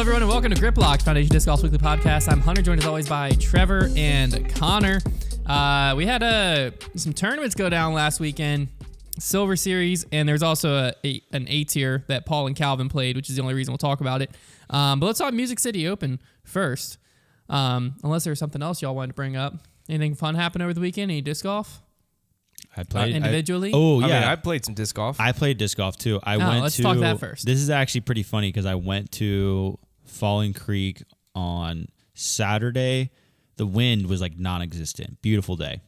everyone, and welcome to Grip Locked, Foundation Disc Golf's weekly podcast. I'm Hunter, joined as always by Trevor and Konner. We had some tournaments go down last weekend, Silver Series, and there's also an A tier that Paul and Calvin played, which is the only reason we'll talk about it. But let's talk Music City Open first, unless there's something else y'all wanted to bring up. Anything fun happen over the weekend? Any disc golf? I played individually. I played some disc golf. I played disc golf too. Let's talk that first. This is actually pretty funny because I went to Falling Creek on Saturday. The wind was like non-existent. Beautiful day.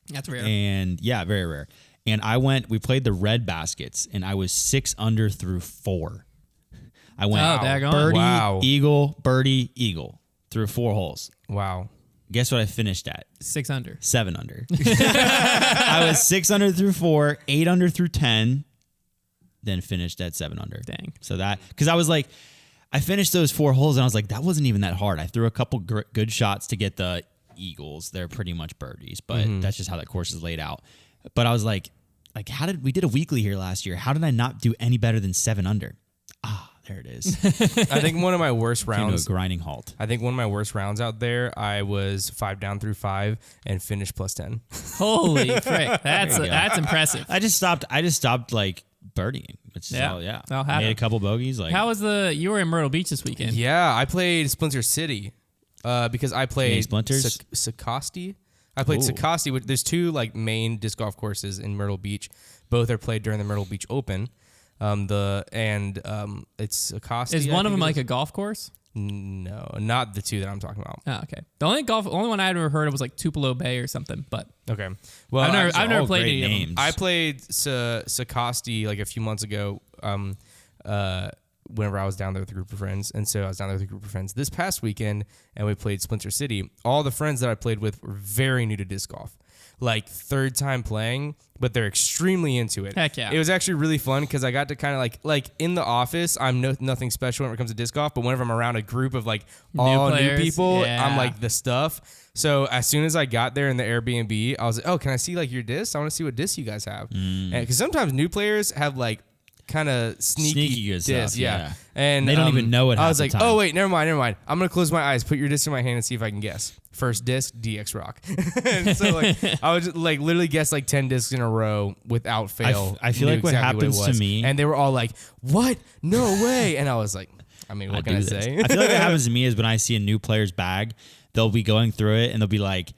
That's rare. And yeah, very rare. And we played the red baskets, and I was 6 under through 4. I went birdie, eagle, birdie, eagle through 4 holes. Wow. Guess what I finished at? 6 under. 7 under. I was 6 under through 4, 8 under through 10, then finished at 7 under. Dang. So because I was like, I finished those 4 holes and I was like, that wasn't even that hard. I threw a couple good shots to get the eagles. They're pretty much birdies, but that's just how that course is laid out. But I was like, we did a weekly here last year. How did I not do any better than 7 under? There it is. I think one of my worst rounds. A grinding halt. I think one of my worst rounds out there, I was 5 down through 5 and finished plus 10. Holy frick. That's impressive. I just stopped like birdieing. Made a couple bogeys. Like, how was you were in Myrtle Beach this weekend? Yeah, I played Splinter City because I played Sakasti. I played Sakasti. There's 2 like main disc golf courses in Myrtle Beach. Both are played during the Myrtle Beach Open. It's Sakasti. Is one of them like a golf course? No, not the 2 that I'm talking about. Oh, okay. The only one I'd ever heard of was like Tupelo Bay or something. But okay, well, I've never played any names. of them. I played Sakasti like a few months ago. Whenever I was down there with a group of friends, and so I was down there with a group of friends this past weekend, and we played Splinter City. All the friends that I played with were very new to disc golf, like 3rd time playing, but they're extremely into it. Heck yeah. It was actually really fun because I got to kind of like in the office, I'm nothing special when it comes to disc golf, but whenever I'm around a group of like all new people, I'm like the stuff. So as soon as I got there in the Airbnb, I was like, oh, can I see like your discs? I want to see what discs you guys have. Because sometimes new players have like kind of sneaky good discs, stuff, yeah. And they don't even know it. I was like, oh wait, never mind. I'm gonna close my eyes, put your disc in my hand, and see if I can guess. First disc, DX Rock. And so like I would just, like literally guess like 10 discs in a row without fail. I feel like what happens to me, and they were all like, "What? No way!" And I was like, I mean, what can I say? I feel like what happens to me is when I see a new player's bag, they'll be going through it and they'll be like,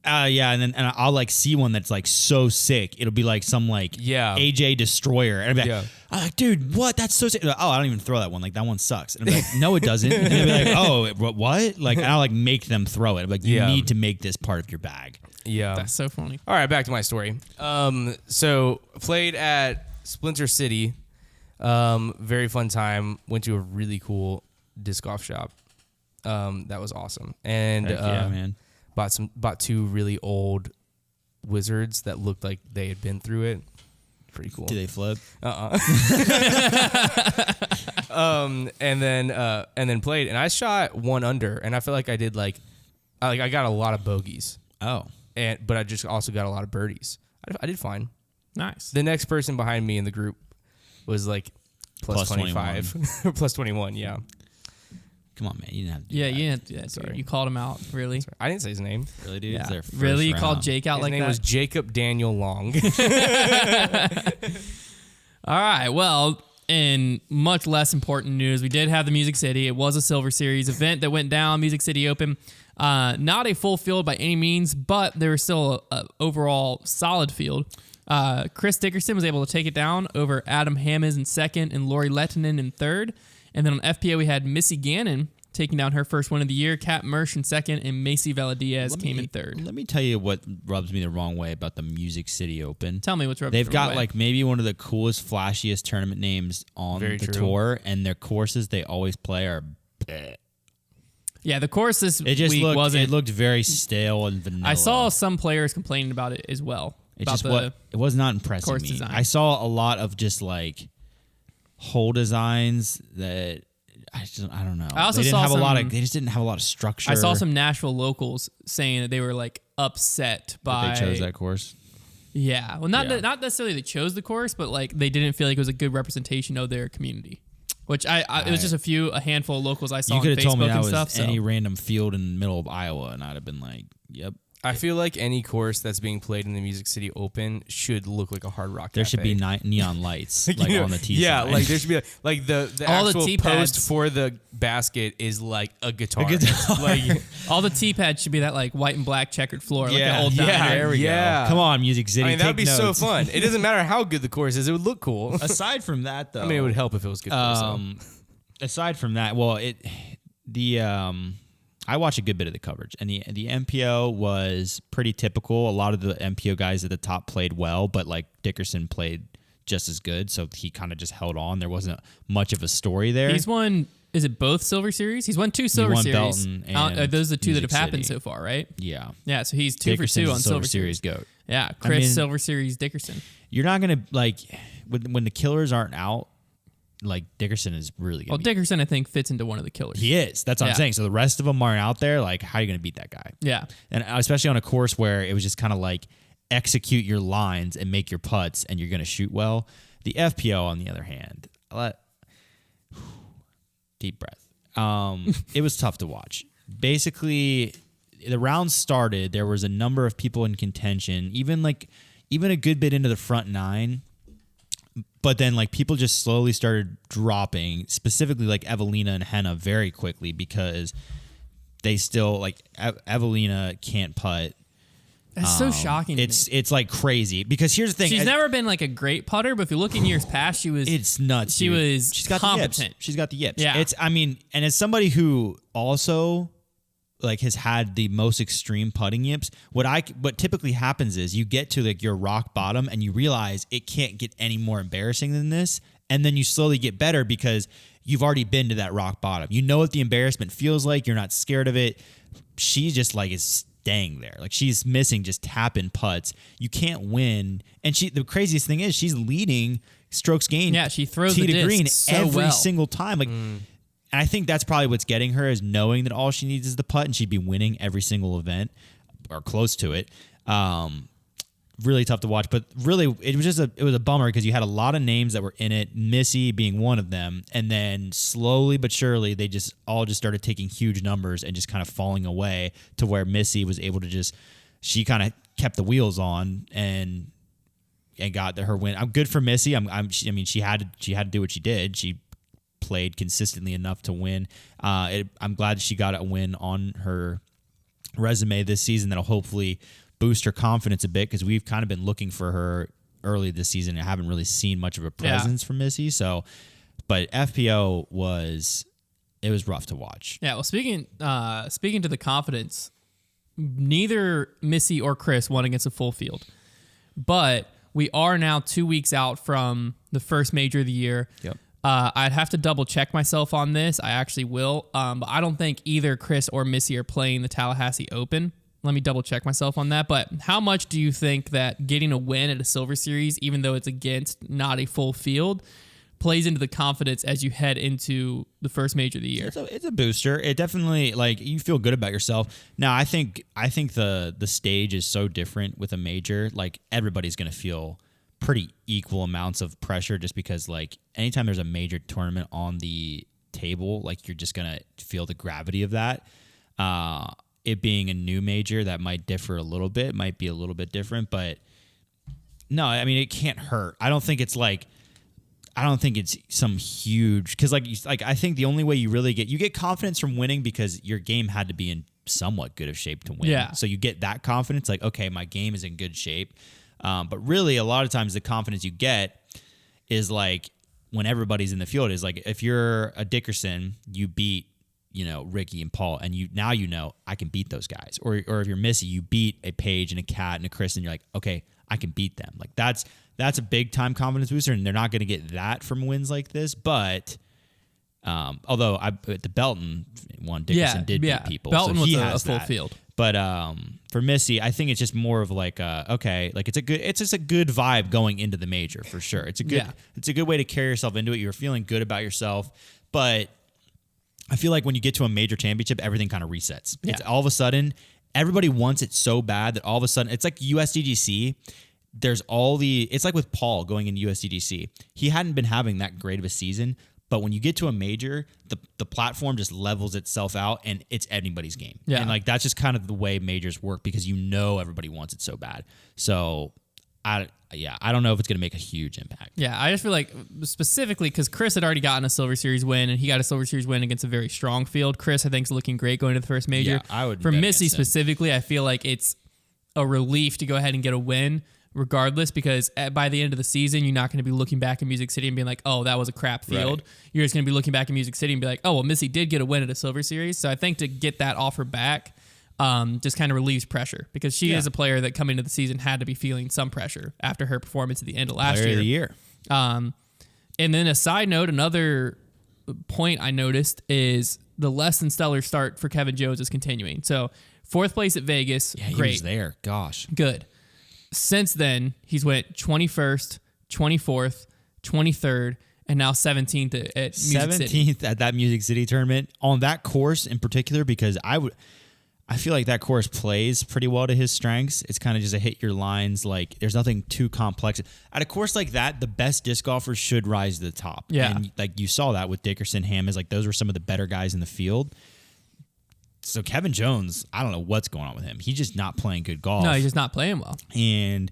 and I'll like see one that's like so sick. It'll be like some like AJ Destroyer, and I'll be like, I'm like, dude, what? That's so sick. Like, oh, I don't even throw that one. Like that one sucks. And I'm like, no, it doesn't. And they'll be like, oh, what? Like I'll like make them throw it. I'm like, you need to make this part of your bag. Yeah, that's so funny. All right, back to my story. So played at Splinter City. Very fun time. Went to a really cool disc golf shop. That was awesome. And man. Bought 2 really old wizards that looked like they had been through it. Pretty cool. Do they flip? And then played, and I shot 1 under, and I feel like I did like I got a lot of bogeys. Oh, but I just also got a lot of birdies. I did fine. Nice. The next person behind me in the group was like plus 25, plus 21. Yeah. Come on, man. You didn't have to do that. You didn't have to do that. Sorry. You called him out, really? Sorry. I didn't say his name. Really, dude? Yeah. Really? You called Jake out his like that? His name was Jacob Daniel Long. All right. Well, in much less important news, we did have the Music City. It was a Silver Series event that went down, Music City Open. Not a full field by any means, but there was still an overall solid field. Chris Dickerson was able to take it down over Adam Hammes in 2nd and Lori Lettinen in 3rd. And then on FPO, we had Missy Gannon taking down her first win of the year. Kat Mersch in 2nd, and Macy Valadiaz came in 3rd. Let me tell you what rubs me the wrong way about the Music City Open. Tell me what's rubbing They've got like maybe one of the coolest, flashiest tournament names on the tour, and their courses they always play are bleh. Yeah, the course this week wasn't. It looked very stale and vanilla. I saw some players complaining about it as well. It was not impressing me. Design. I saw a lot of just like hole designs that I don't know. I also they just didn't have a lot of structure. I saw some Nashville locals saying that they were like upset by that they chose that course. Yeah, well, not necessarily they chose the course, but like they didn't feel like it was a good representation of their community. Which it was just a handful of locals I saw on Facebook and stuff. You could have told me that was any random field in the middle of Iowa, and I'd have been like, yep. I feel like any course that's being played in the Music City Open should look like a Hard Rock There Cafe. should be neon lights like on the tee yeah, sign. like there should be like the all actual the post for the basket is like a guitar. Like all the tee pads should be that like white and black checkered floor, like an old yeah, diner. there we go. Come on, Music City. I mean, that would be notes. so fun. It doesn't matter how good the course is; it would look cool. Aside from that, though, I mean, it would help if it was good. Aside from that, well, I watched a good bit of the coverage, and the MPO was pretty typical. A lot of the MPO guys at the top played well, but like Dickerson played just as good, so he kind of just held on. There wasn't much of a story there. He's won. Is it both Silver Series? He's won 2 Silver Series. Belton and those are the 2 Music that have happened City. so far, right? Yeah. Yeah. So he's 2 for 2 on Silver Series. GOAT. Yeah, Chris Silver Series Dickerson. You're not gonna like when the killers aren't out. Like Dickerson is really good. Dickerson, I think, fits into one of the killers. He is. That's what I'm saying. So the rest of them aren't out there. Like, how are you going to beat that guy? Yeah. And especially on a course where it was just kind of like execute your lines and make your putts and you're going to shoot well. The FPO, on the other hand, deep breath. It was tough to watch. Basically, the round started. There was a number of people in contention, even a good bit into the front 9. But then, like, people just slowly started dropping, specifically like Evelina and Henna, very quickly because they still like Evelina can't putt. That's so shocking. It's like crazy because here's the thing: she's never been like a great putter, but if you look in years past, she was. It's nuts. She's got competent. The yips. She's got the yips. Yeah. And as somebody who also like has had the most extreme putting yips, what typically happens is you get to like your rock bottom and you realize it can't get any more embarrassing than this, and then you slowly get better because you've already been to that rock bottom. You know what the embarrassment feels like. You're not scared of it. She just like is staying there. Like she's missing just tap-in putts. You can't win. And the craziest thing is she's leading strokes gained. Yeah, she throws tee the to green so every well. single time. Like. And I think that's probably what's getting her is knowing that all she needs is the putt and she'd be winning every single event or close to it. Really tough to watch, but really it was a bummer because you had a lot of names that were in it, Missy being one of them. And then slowly but surely they just started taking huge numbers and just kind of falling away to where Missy was able to she kind of kept the wheels on and got her win. I'm good for Missy. She had to do what she did. She played consistently enough to win. I'm glad she got a win on her resume this season that'll hopefully boost her confidence a bit because we've kind of been looking for her early this season and haven't really seen much of a presence from Missy. So, but FPO was rough to watch. Yeah. Well, speaking to the confidence, neither Missy or Chris won against a full field, but we are now 2 weeks out from the first major of the year. Yep. I'd have to double check myself on this. I actually will. But I don't think either Chris or Missy are playing the Tallahassee Open. Let me double check myself on that. But how much do you think that getting a win at a Silver Series, even though it's against not a full field, plays into the confidence as you head into the first major of the year? It's a booster. It definitely, like, you feel good about yourself. Now, I think the stage is so different with a major. Like, everybody's going to feel pretty equal amounts of pressure just because, like, anytime there's a major tournament on the table, like, you're just going to feel the gravity of that. It being a new major, that might differ a little bit, might be a little bit different, but no, I mean, it can't hurt. I don't think it's some huge, because I think the only way you really get confidence from winning because your game had to be in somewhat good of shape to win. Yeah. So you get that confidence, like, okay, my game is in good shape. But really, a lot of times the confidence you get is like when everybody's in the field is like if you're a Dickerson, you beat Ricky and Paul, and now I can beat those guys. Or if you're Missy, you beat a Paige and a Kat and a Chris, and you're like, okay, I can beat them. Like that's a big time confidence booster, and they're not going to get that from wins like this. But although at the Belton one, Dickerson did beat people, Belton so he was has a full that. field. But for Missy, I think it's just more of like it's just a good vibe going into the major for sure. It's a good way to carry yourself into it. You're feeling good about yourself, but I feel like when you get to a major championship, everything kind of resets. Yeah. It's all of a sudden everybody wants it so bad that all of a sudden it's like USDGC. It's like with Paul going into USDGC. He hadn't been having that great of a season, But when you get to a major, the platform just levels itself out, and it's anybody's game. Yeah. And like that's just kind of the way majors work because everybody wants it so bad. So I don't know if it's going to make a huge impact. Yeah, I just feel like specifically because Chris had already gotten a Silver Series win, and he got a Silver Series win against a very strong field. Chris, I think, is looking great going to the first major. Yeah, I would. For Missy specifically, I feel like it's a relief to go ahead and get a win regardless, because by the end of the season, you're not going to be looking back at Music City and being like, oh, that was a crap field. Right. You're just going to be looking back at Music City and be like, oh, well, Missy did get a win at a Silver Series. So I think to get that offer back just kind of relieves pressure, because she is a player that coming into the season had to be feeling some pressure after her performance at the end of last Player year. Of the year. And then a side note, another point I noticed is the less than stellar start for Kevin Jones is continuing. So 4th place at Vegas, yeah, he great. was there. Gosh. Good. Since then, he's went 21st, 24th, 23rd, and now 17th at Music City. 17th at that Music City tournament on that course in particular, because I feel like that course plays pretty well to his strengths. It's kind of just a hit your lines. Like there's nothing too complex. At a course like that, the best disc golfers should rise to the top. Yeah. And like you saw that with Dickerson, Hammond, like those were some of the better guys in the field. So Kevin Jones, I don't know what's going on with him. He's just not playing good golf. No, he's just not playing well. And,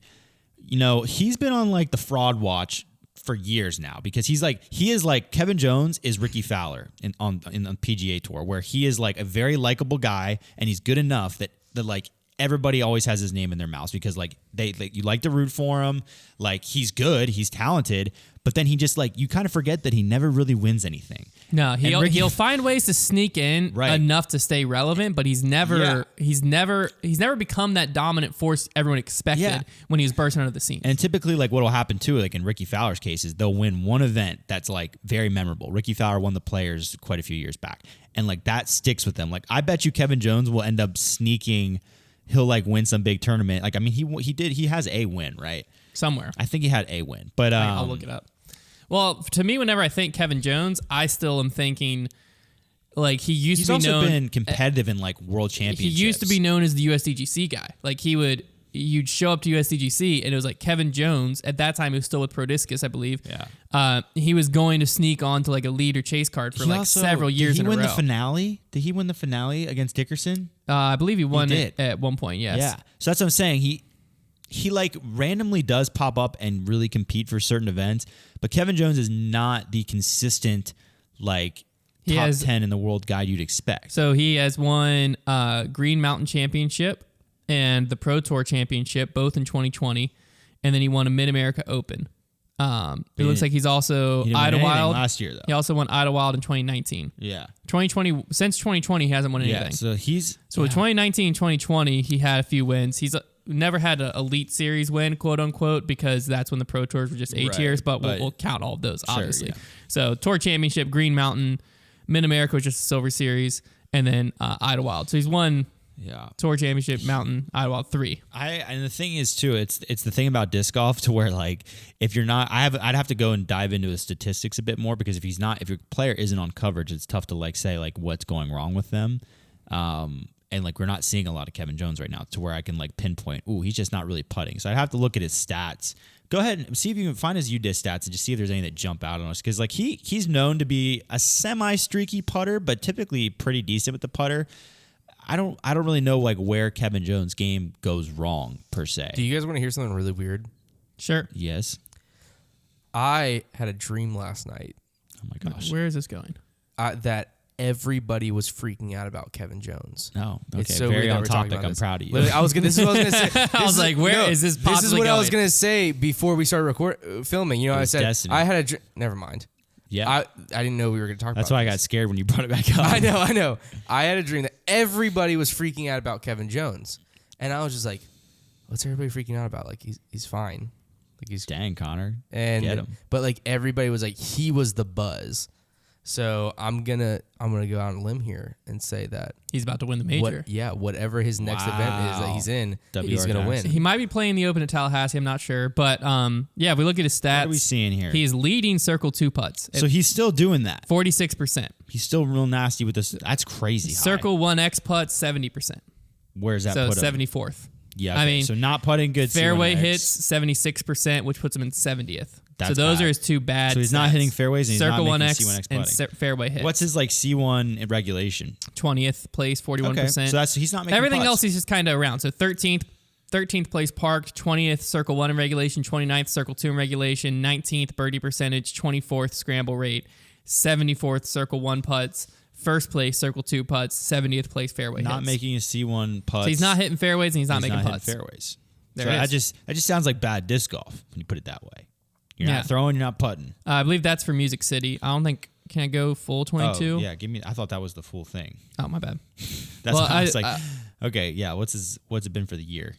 he's been on like the fraud watch for years now, because he is like Kevin Jones is Ricky Fowler on the PGA Tour, where he is like a very likable guy, and he's good enough that like everybody always has his name in their mouths, because like you like to root for him. Like he's good, he's talented, but then he just like you kind of forget that he never really wins anything. No, he'll find ways to sneak in enough to stay relevant, but he's never become that dominant force everyone expected when he was bursting onto the scene. And typically, like what will happen too, like in Ricky Fowler's case, is they'll win one event that's like very memorable. Ricky Fowler won the Players quite a few years back, and like that sticks with them. Like I bet you Kevin Jones will end up sneaking. He'll like win some big tournament. Like I mean, he has a win, right? Somewhere. I think he had a win, but I'll look it up. Well, to me, whenever I think Kevin Jones, I still am thinking like he's also been competitive in like world championships. He used to be known as the USDGC guy. Like you'd show up to USDGC and it was like Kevin Jones. At that time, he was still with Pro Discus, I believe. Yeah. He was going to sneak on to like a lead or chase card for several years in a row. Did he win the finale? Did he win the finale against Dickerson? I believe he won it at one point, yes. Yeah. So that's what I'm saying. He like randomly does pop up and really compete for certain events, but Kevin Jones is not the consistent like top 10 in the world guy you'd expect. So he has won Green Mountain Championship and the Pro Tour Championship, both in 2020, and then he won a Mid-America Open. It looks like he's also Idlewild last year, though. He also won Idlewild in 2019. Yeah. 2020, since 2020, he hasn't won anything. Yeah, so with 2019, 2020, he had a few wins. He's never had an Elite Series win, quote unquote, because that's when the Pro Tours were just A tiers, but we'll count all of those, obviously. Yeah. So Tour Championship, Green Mountain, Mid-America was just a Silver Series, and then Idlewild. So he's won Tour Championship, Mountain, Idlewild 3. And the thing is too, it's the thing about disc golf to where like if you're not, I'd have to go and dive into the statistics a bit more, because if your player isn't on coverage, it's tough to like say like what's going wrong with them. And like we're not seeing a lot of Kevin Jones right now to where I can like pinpoint, he's just not really putting. So I'd have to look at his stats. Go ahead and see if you can find his UDIS stats and just see if there's any that jump out on us. Because like he's known to be a semi-streaky putter, but typically pretty decent with the putter. I don't really know like where Kevin Jones' game goes wrong per se. Do you guys want to hear something really weird? Sure. Yes. I had a dream last night. Oh my gosh. Where is this going? That everybody was freaking out about Kevin Jones. No. Okay. It's so very weird on that we're topic. talking about I'm this. proud of you. This is what I was going to say. I was like, where is this possibly This is what going? I was going to say before we started filming. I said, destiny. I had a dream. Never mind. Yeah. I didn't know we were going to talk about That's why I got scared when you brought it back up. I know. I had a dream that everybody was freaking out about Kevin Jones. And I was just like, what's everybody freaking out about? Like, he's fine. Like he's Dang, Konner. and Get him. But like everybody was like, he was the buzz. So I'm gonna go out on a limb here and say that He's about to win the major. Whatever his next event is that he's in, he's gonna win. He might be playing the Open at Tallahassee. I'm not sure, but if we look at his stats, What are we seeing here? He's leading Circle 2 putts. So he's still doing that. 46%. He's still real nasty with this. That's crazy. Circle 1X putts 70%. Where's that so put him? 74th. Yeah, okay. I mean, so not putting good fairway C1X. hits 76%, which puts him in 70th. So those are his two bad. So he's not hitting fairways and he's Circle not making 1X C1X and fairway hits. What's his like C1 in regulation? 20th place, 41%. Okay. So he's not making everything putts. else. He's just kind of around. So 13th place parked, 20th circle 1 in regulation, 29th circle 2 in regulation, 19th birdie percentage, 24th scramble rate, 74th circle 1 putts, first place circle 2 putts, 70th place fairway not hits. making a C1 putts. So he's not hitting fairways and he's not making putts. Fairways. There so it that just sounds like bad disc golf when you put it that way. You're not throwing, you're not putting. I believe that's for Music City. I don't think can I go full 22. Oh, yeah, give me. I thought that was the full thing. Oh, my bad. That's why I was like, okay, yeah. What's it been for the year?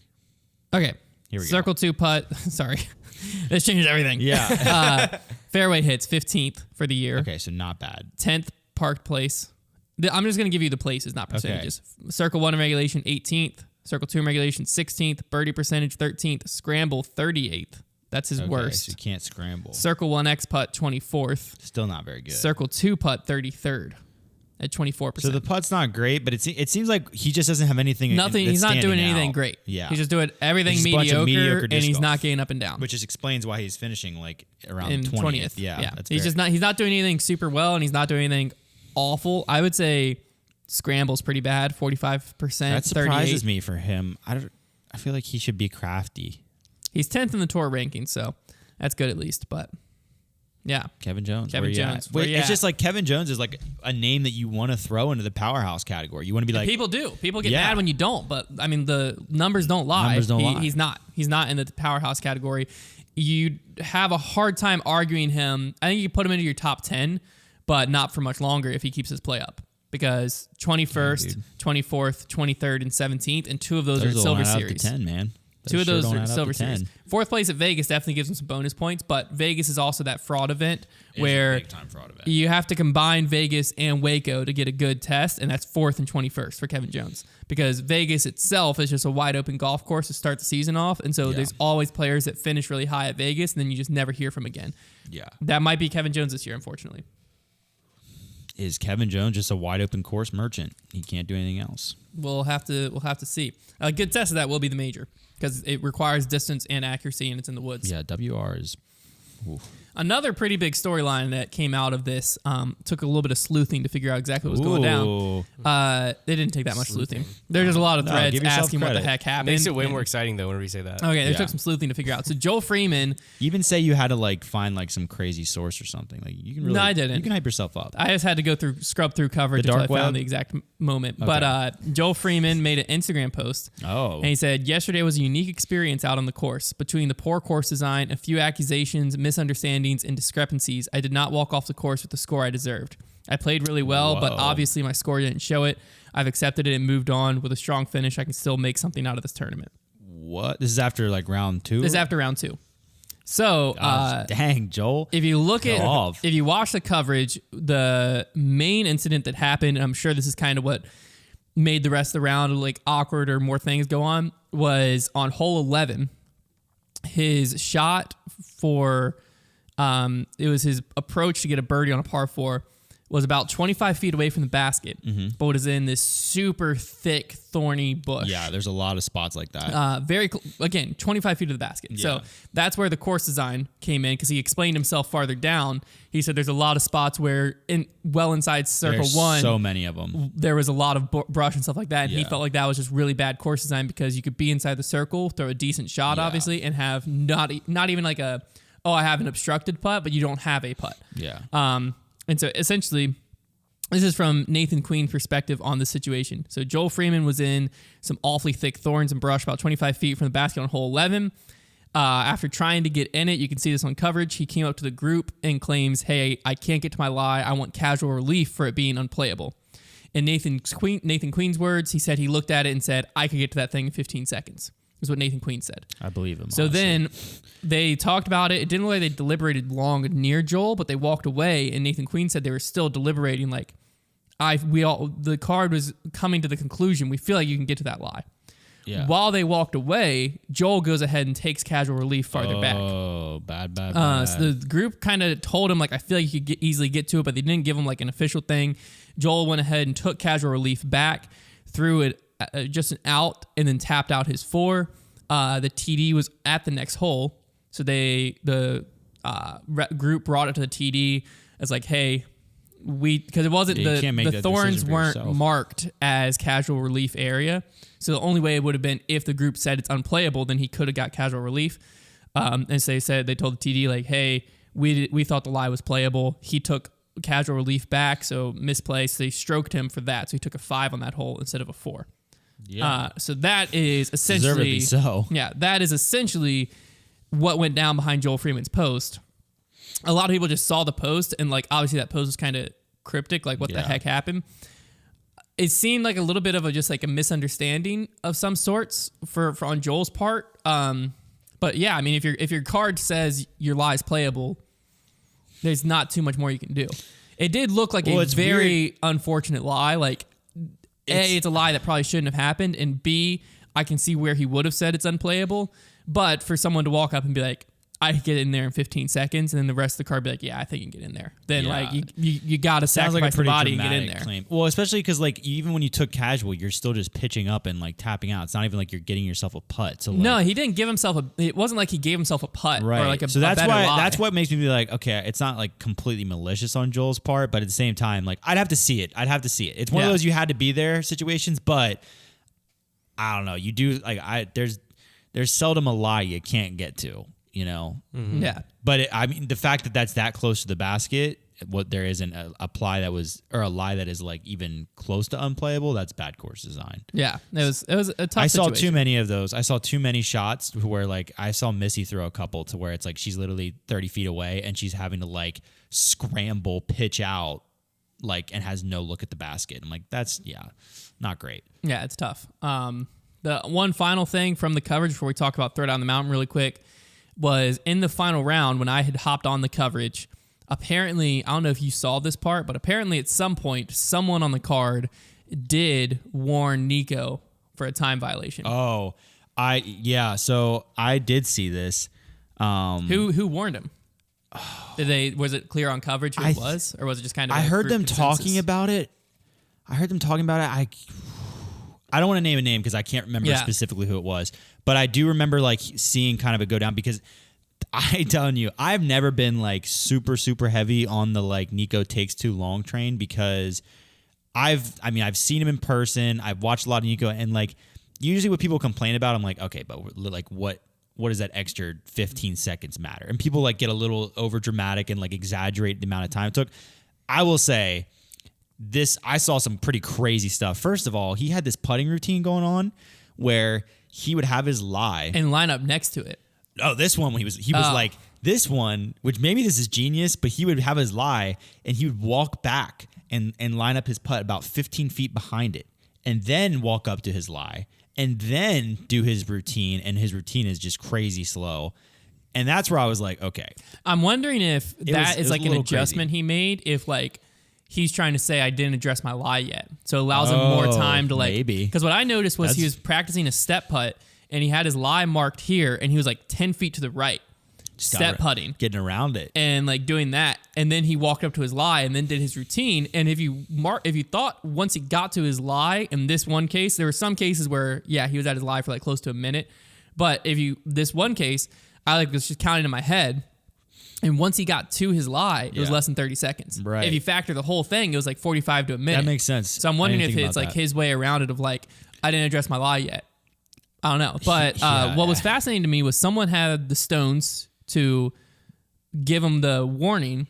Okay, here we circle go. 2 putt. Sorry, this changed everything. Yeah. Fairway hits 15th for the year. Okay, so not bad. 10th parked place. I'm just going to give you the places, not percentages. Okay. Circle 1 in regulation, 18th. Circle 2 in regulation, 16th. Birdie percentage, 13th. Scramble, 38th. That's his worst. So you can't scramble. Circle 1X putt, 24th. Still not very good. Circle 2 putt, 33rd at 24%. So the putt's not great, but it seems like he just doesn't have anything. Nothing. He's not doing anything great. Yeah. He's just doing everything mediocre and he's not getting up and down. Which just explains why he's finishing like around in 20th. Yeah. He's not doing anything super well and he's not doing anything awful. I would say scramble's pretty bad, 45%. That surprises me for him. I feel like he should be crafty. He's 10th in the tour ranking, so that's good at least. But yeah, Kevin Jones. Kevin Jones. Wait, it's just like Kevin Jones is like a name that you want to throw into the powerhouse category. You want to be like people do. People get mad when you don't, but I mean the numbers don't lie. He's not. He's not in the powerhouse category. You have a hard time arguing him. I think you put him into your top 10, but not for much longer if he keeps his play up. Because 21st, 24th, 23rd, and 17th, and 2 of those are Silver Series. Up to 10, man. 2 of those are Silver Series. 4th place at Vegas definitely gives him some bonus points, but Vegas is also that fraud event where you have to combine Vegas and Waco to get a good test, and that's 4th and 21st for Kevin Jones. Because Vegas itself is just a wide open golf course to start the season off, and so there's always players that finish really high at Vegas, and then you just never hear from again. Yeah. That might be Kevin Jones this year, unfortunately. Is Kevin Jones just a wide open course merchant? He can't do anything else. We'll have to see. A good test of that will be the major because it requires distance and accuracy, and it's in the woods. Yeah, WR is. Oof. Another pretty big storyline that came out of this took a little bit of sleuthing to figure out exactly what was going down. They didn't take that much sleuthing. There's just a lot of threads asking what the heck happened. Makes it way more exciting though whenever you say that. Okay, they took some sleuthing to figure out. So Joel Freeman. You even say you had to like find like some crazy source or something. Like you can really. No, I didn't. You can hype yourself up. I just had to scrub through coverage until I found the exact moment. Okay. But Joel Freeman made an Instagram post. Oh. And he said, yesterday was a unique experience out on the course. Between the poor course design, a few accusations, misunderstandings, and discrepancies, I did not walk off the course with the score I deserved. I played really well, but obviously my score didn't show it. I've accepted it and moved on. With a strong finish, I can still make something out of this tournament. What? This is after like round 2? This is after round 2. So, dang, Joel. If you if you watch the coverage, the main incident that happened, and I'm sure this is kind of what made the rest of the round like awkward or more things go on, was on hole 11. His shot for it was his approach to get a birdie on a par 4 was about 25 feet away from the basket, but was in this super thick, thorny bush. Yeah, there's a lot of spots like that. Again, 25 feet to the basket. Yeah. So that's where the course design came in because he explained himself farther down. He said there's a lot of spots where inside circle 1, so many of them. There was a lot of brush and stuff like that, and he felt like that was just really bad course design because you could be inside the circle, throw a decent shot, obviously, and have not even like I have an obstructed putt, but you don't have a putt. Yeah. And so essentially, this is from Nathan Queen's perspective on the situation. So Joel Freeman was in some awfully thick thorns and brush about 25 feet from the basket on hole 11. After trying to get in it, you can see this on coverage, he came up to the group and claims, hey, I can't get to my lie. I want casual relief for it being unplayable. In Nathan Queen's words, he said he looked at it and said, I could get to that thing in 15 seconds. Is what Nathan Queen said. I believe him. So then they talked about it. It didn't look like they deliberated long near Joel, but they walked away, and Nathan Queen said they were still deliberating. Like, the card was coming to the conclusion. We feel like you can get to that lie. Yeah. While they walked away, Joel goes ahead and takes casual relief farther back. Oh, bad. So the group kind of told him, like, I feel like you could easily get to it, but they didn't give him, like, an official thing. Joel went ahead and took casual relief back, threw it just an out, and then tapped out his 4. The TD was at the next hole. So the group brought it to the TD as like, hey, because it wasn't the thorns weren't marked as casual relief area. So the only way it would have been if the group said it's unplayable, then he could have got casual relief. And so they told the TD like, hey, we thought the lie was playable. He took casual relief back, so misplaced. They stroked him for that, so he took a 5 on that hole instead of a 4. Yeah. So that is essentially Yeah, that is essentially what went down behind Joel Freeman's post. A lot of people just saw the post and like obviously that post was kind of cryptic, like what the heck happened. It seemed like a little bit of just like a misunderstanding of some sorts for on Joel's part. But yeah, I mean, if your card says your lie is playable, there's not too much more you can do. It did look like a very unfortunate lie. Like, A, it's a lie that probably shouldn't have happened, and B, I can see where he would have said it's unplayable. But for someone to walk up and be like, I can get in there in 15 seconds, and then the rest of the card be like, yeah, I think you can get in there. Then like you got to sacrifice the body and get in there. Claim. Well, especially because like even when you took casual, you're still just pitching up and like tapping out. It's not even like you're getting yourself a putt. So like, no, he didn't give himself it wasn't like he gave himself a putt right. or like a so that's a why lie. That's what makes me be like, okay, it's not like completely malicious on Joel's part, but at the same time, like I'd have to see it. It's one of those you had to be there situations, but I don't know. You do like there's seldom a lie you can't get to. You know, yeah. But I mean, the fact that that's that close to the basket, what there isn't a lie that is like even close to unplayable. That's bad course design. Yeah, it was a tough. I saw too many of those. I saw too many shots where like I saw Missy throw a couple to where it's like she's literally 30 feet away and she's having to like scramble, pitch out, like and has no look at the basket. I'm like, that's not great. Yeah, it's tough. The one final thing from the coverage before we talk about throw down the mountain really quick. Was in the final round when I had hopped on the coverage. Apparently, I don't know if you saw this part, but apparently at some point, someone on the card did warn Nico for a time violation. Oh, so I did see this. Who warned him? Was it clear on coverage who it was? Or was it just kind of I heard them talking about it. I don't want to name a name because I can't remember specifically who it was. But I do remember like seeing kind of it go down because I telling you, I've never been like super, super heavy on the like Nico takes too long train because I've seen him in person. I've watched a lot of Nico and like usually what people complain about, I'm like, okay, but like what does that extra 15 seconds matter? And people like get a little over dramatic and like exaggerate the amount of time it took. I will say I saw some pretty crazy stuff. First of all, he had this putting routine going on where he would have his lie and line up next to it. Oh, this one when he was like this one, which maybe this is genius, but he would have his lie and he would walk back and line up his putt about 15 feet behind it and then walk up to his lie and then do his routine. And his routine is just crazy slow. And that's where I was like, okay. I'm wondering if that is like an adjustment he made. If like he's trying to say I didn't address my lie yet. So it allows him more time to like... Maybe. Because what I noticed was he was practicing a step putt and he had his lie marked here and he was like 10 feet to the right. Step putting. Getting around it. And like doing that. And then he walked up to his lie and then did his routine. And if you thought once he got to his lie, in this one case, there were some cases where, he was at his lie for like close to a minute. But this one case, I like was just counting in my head. And once he got to his lie, it was less than 30 seconds. Right. If you factor the whole thing, it was like 45 to a minute. That makes sense. So I'm wondering if it's like his way around it of like, I didn't address my lie yet. I don't know. But what was fascinating to me was someone had the stones to give him the warning.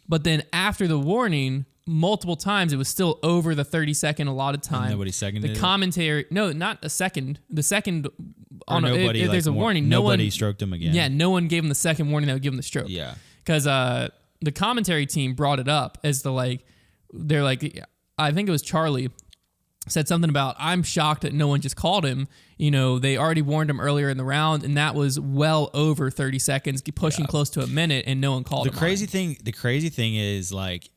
But then after the warning, multiple times, it was still over the 30-second allotted time. And nobody seconded the commentary, no, not a second. The second... if there's a warning, nobody stroked him again. Yeah, no one gave him the second warning that would give him the stroke. Yeah. Because the commentary team brought it up as they're like, I think it was Charlie, said something about, I'm shocked that no one just called him. You know, they already warned him earlier in the round, and that was well over 30 seconds, pushing close to a minute, and no one called him. The crazy thing is like,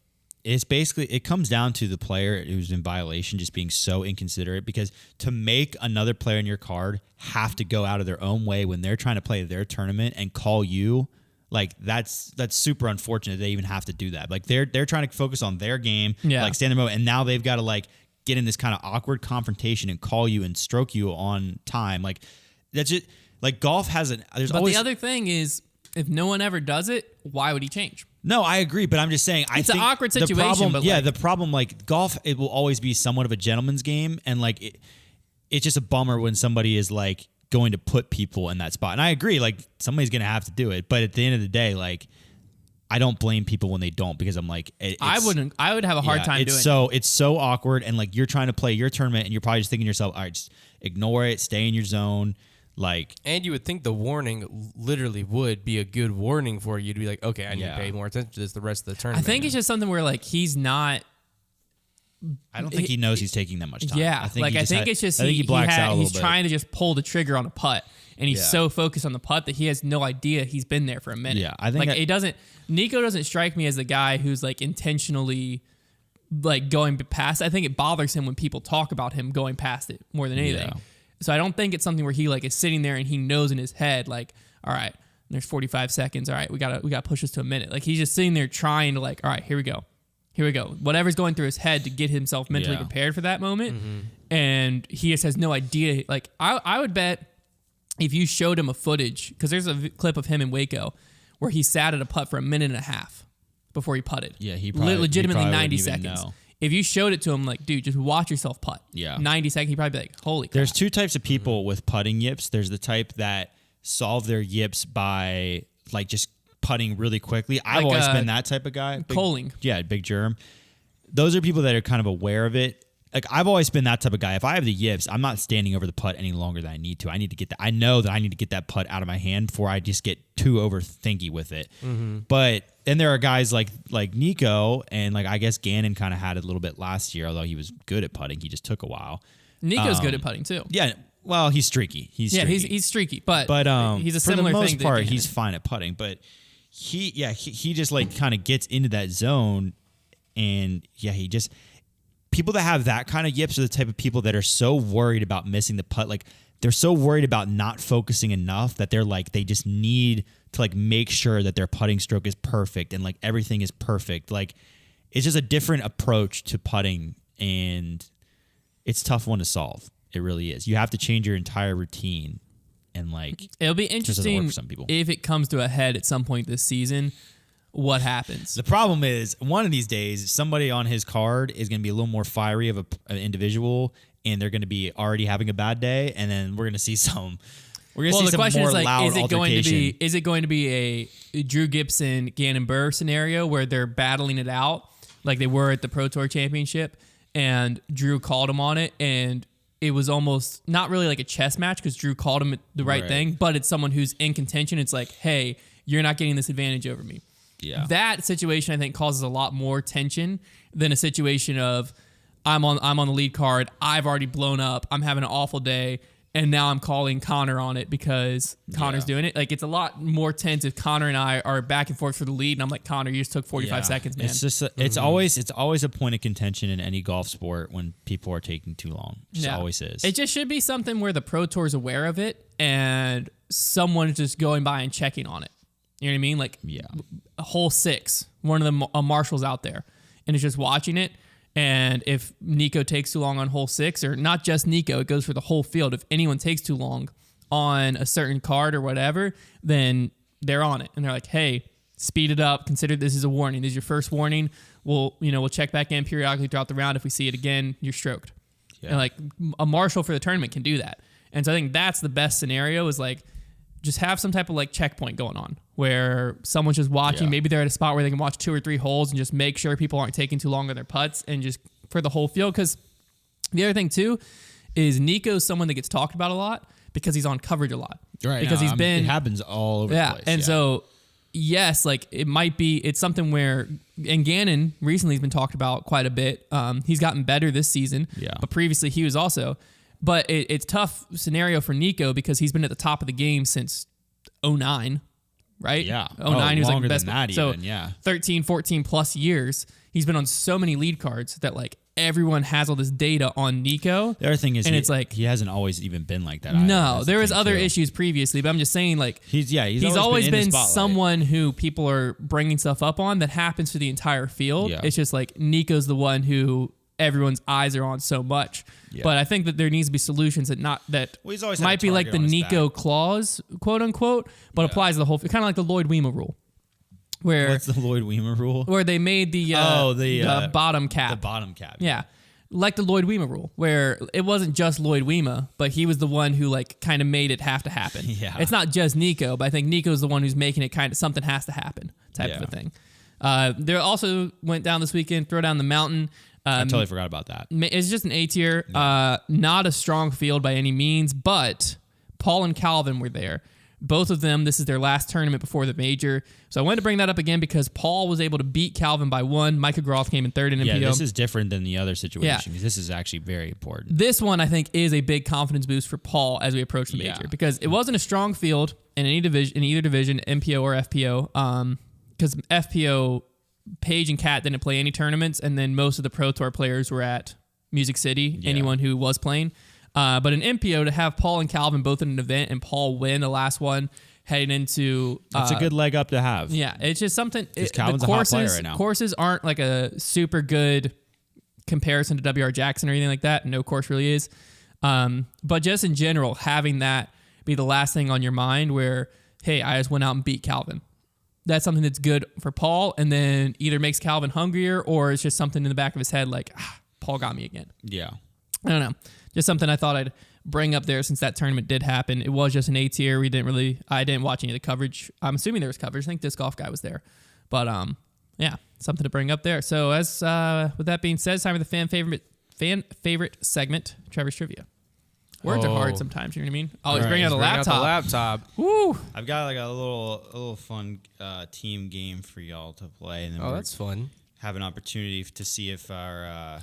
it's basically, it comes down to the player who's in violation just being so inconsiderate, because to make another player in your card have to go out of their own way when they're trying to play their tournament and call you, like that's super unfortunate they even have to do that. Like they're trying to focus on their game, like stand their moment, and now they've got to like get in this kind of awkward confrontation and call you and stroke you on time. Like that's it. Like golf has there's but always... the other thing is if no one ever does it, why would he change? No, I agree, but I'm just saying it's an awkward situation. The problem, like golf, it will always be somewhat of a gentleman's game, and like it's just a bummer when somebody is like going to put people in that spot. And I agree, like somebody's gonna have to do it, but at the end of the day, like I don't blame people when they don't, because I'm like, I would have a hard time doing it. It's so awkward, and like you're trying to play your tournament, and you're probably just thinking to yourself, all right, just ignore it, stay in your zone. Like, and you would think the warning literally would be a good warning for you to be like, okay, I need to pay more attention to this the rest of the tournament. I think it's just something where like he's not. I don't think he knows he's taking that much time. Yeah, I think it's just he blacks out a little bit. He's trying to just pull the trigger on a putt, and he's so focused on the putt that he has no idea he's been there for a minute. Yeah, I think like it doesn't. Nico doesn't strike me as the guy who's like intentionally like going past. I think it bothers him when people talk about him going past it more than anything. Yeah. So I don't think it's something where he like is sitting there and he knows in his head like, all right, there's 45 seconds. All right, we gotta push this to a minute. Like he's just sitting there trying to like, all right, here we go. Whatever's going through his head to get himself mentally prepared for that moment. Mm-hmm. And he just has no idea. Like I would bet if you showed him a footage, because there's a clip of him in Waco where he sat at a putt for a minute and a half before he putted. Yeah, he probably legitimately he probably 90 seconds. If you showed it to him, like, dude, just watch yourself putt. Yeah. 90 seconds, he'd probably be like, holy crap. There's two types of people with putting yips. There's the type that solve their yips by, like, just putting really quickly. I've always been that type of guy. Coling. Yeah, big germ. Those are people that are kind of aware of it. Like, I've always been that type of guy. If I have the yips, I'm not standing over the putt any longer than I need to. I need to get that. I know that I need to get that putt out of my hand before I just get too overthinky with it. Mm-hmm. But then there are guys like Nico, and like I guess Gannon kind of had it a little bit last year, although he was good at putting. He just took a while. Nico's good at putting too. Yeah. Well, he's streaky. He's streaky, but he's a similar for the most thing part, he's fine at putting. But he just like kind of gets into that zone, and he just. People that have that kind of yips are the type of people that are so worried about missing the putt. Like they're so worried about not focusing enough that they're like, they just need to like make sure that their putting stroke is perfect and like everything is perfect. Like it's just a different approach to putting, and it's a tough one to solve. It really is. You have to change your entire routine, and like it'll be interesting for some people if it comes to a head at some point this season. What happens? The problem is, one of these days, somebody on his card is going to be a little more fiery of an individual, and they're going to be already having a bad day, and then we're going to see some. We're going to see some more loud altercation. Is it going to be a Drew Gibson, Gannon Burr scenario where they're battling it out like they were at the Pro Tour Championship, and Drew called him on it, and it was almost not really like a chess match because Drew called him the right thing, but it's someone who's in contention. It's like, hey, you're not getting this advantage over me. Yeah. That situation I think causes a lot more tension than a situation of I'm on the lead card, I've already blown up, I'm having an awful day, and now I'm calling Konner on it because Connor's doing it. Like it's a lot more tense if Konner and I are back and forth for the lead, and I'm like, Konner, you just took 45 seconds, man. It's just it's always a point of contention in any golf sport when people are taking too long. It just always is. It just should be something where the Pro Tour is aware of it and someone is just going by and checking on it. You know what I mean? Like hole 6, one of the marshals out there, and is just watching it. And if Nico takes too long on hole 6, or not just Nico, it goes for the whole field. If anyone takes too long on a certain card or whatever, then they're on it. And they're like, hey, speed it up. Consider this is a warning. This is your first warning. We'll check back in periodically throughout the round. If we see it again, you're stroked. Yeah. And like a marshal for the tournament can do that. And so I think that's the best scenario is like, just have some type of like checkpoint going on where someone's just watching. Yeah. Maybe they're at a spot where they can watch 2 or 3 holes and just make sure people aren't taking too long on their putts and just for the whole field. Because the other thing too is Nico's someone that gets talked about a lot because he's on coverage a lot. Right. Because it happens all over the place. And so, yes, like it's something where, and Gannon recently has been talked about quite a bit. He's gotten better this season. Yeah. But previously he was also. But it's tough scenario for Nico because he's been at the top of the game since 2009, right? Yeah. 2009, he was like the best. That so even, yeah. 13, 14 plus years, he's been on so many lead cards that like everyone has all this data on Nico. The other thing is, and it's like he hasn't always even been like that. No, there was other issues previously, but I'm just saying like he's always been someone who people are bringing stuff up on that happens to the entire field. Yeah. It's just like Nico's the one who everyone's eyes are on so much. Yeah. But I think that there needs to be solutions that he's always might be like the Nico clause, quote unquote, but applies to the whole. Kind of like the Lloyd Weema rule. What's the Lloyd Weema rule? Where they made the bottom cap. The bottom cap. Yeah. Like the Lloyd Weema rule, where it wasn't just Lloyd Weema, but he was the one who like kind of made it have to happen. Yeah. It's not just Nico, but I think Nico's the one who's making it kind of something has to happen type of a thing. There also went down this weekend, throw down the mountain. I totally forgot about that. It's just an A tier. Not a strong field by any means, but Paul and Calvin were there. Both of them, this is their last tournament before the major. So I wanted to bring that up again because Paul was able to beat Calvin by 1. Micah Groff came in 3rd in MPO. Yeah, this is different than the other situation because this is actually very important. This one, I think, is a big confidence boost for Paul as we approach the major because it wasn't a strong field in any division, in either division, MPO or FPO. Because FPO, Paige and Kat didn't play any tournaments, and then most of the Pro Tour players were at Music City, anyone who was playing. But in MPO, to have Paul and Calvin both in an event and Paul win the last one heading into... That's a good leg up to have. Yeah, it's just something... Calvin's a hot player right now. Courses aren't like a super good comparison to WR Jackson or anything like that. No course really is. But just in general, having that be the last thing on your mind where, hey, I just went out and beat Calvin. That's something that's good for Paul and then either makes Calvin hungrier or it's just something in the back of his head like, Paul got me again. Yeah. I don't know. Just something I thought I'd bring up there since that tournament did happen. It was just an A tier. I didn't watch any of the coverage. I'm assuming there was coverage. I think Disc Golf Guy was there. But yeah, something to bring up there. So as with that being said, it's time for the fan favorite segment, Trevor's Trivia. Words are hard sometimes, you know what I mean? Always bring out a laptop. Woo! I've got like a little fun team game for y'all to play. And then that's fun. Have an opportunity to see if our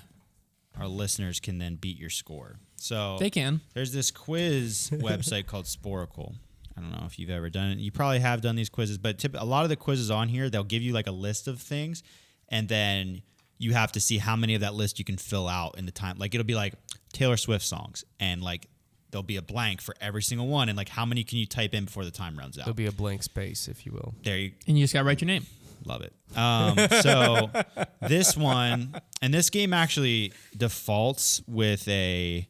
listeners can then beat your score. So they can. There's this quiz website called Sporacle. I don't know if you've ever done it. You probably have done these quizzes, but a lot of the quizzes on here, they'll give you like a list of things, and then you have to see how many of that list you can fill out in the time. Like it'll be like Taylor Swift songs, and like there'll be a blank for every single one, and like how many can you type in before the time runs out? There'll be a blank space, if you will. And you just gotta write your name. Love it. So this one, and this game actually defaults with a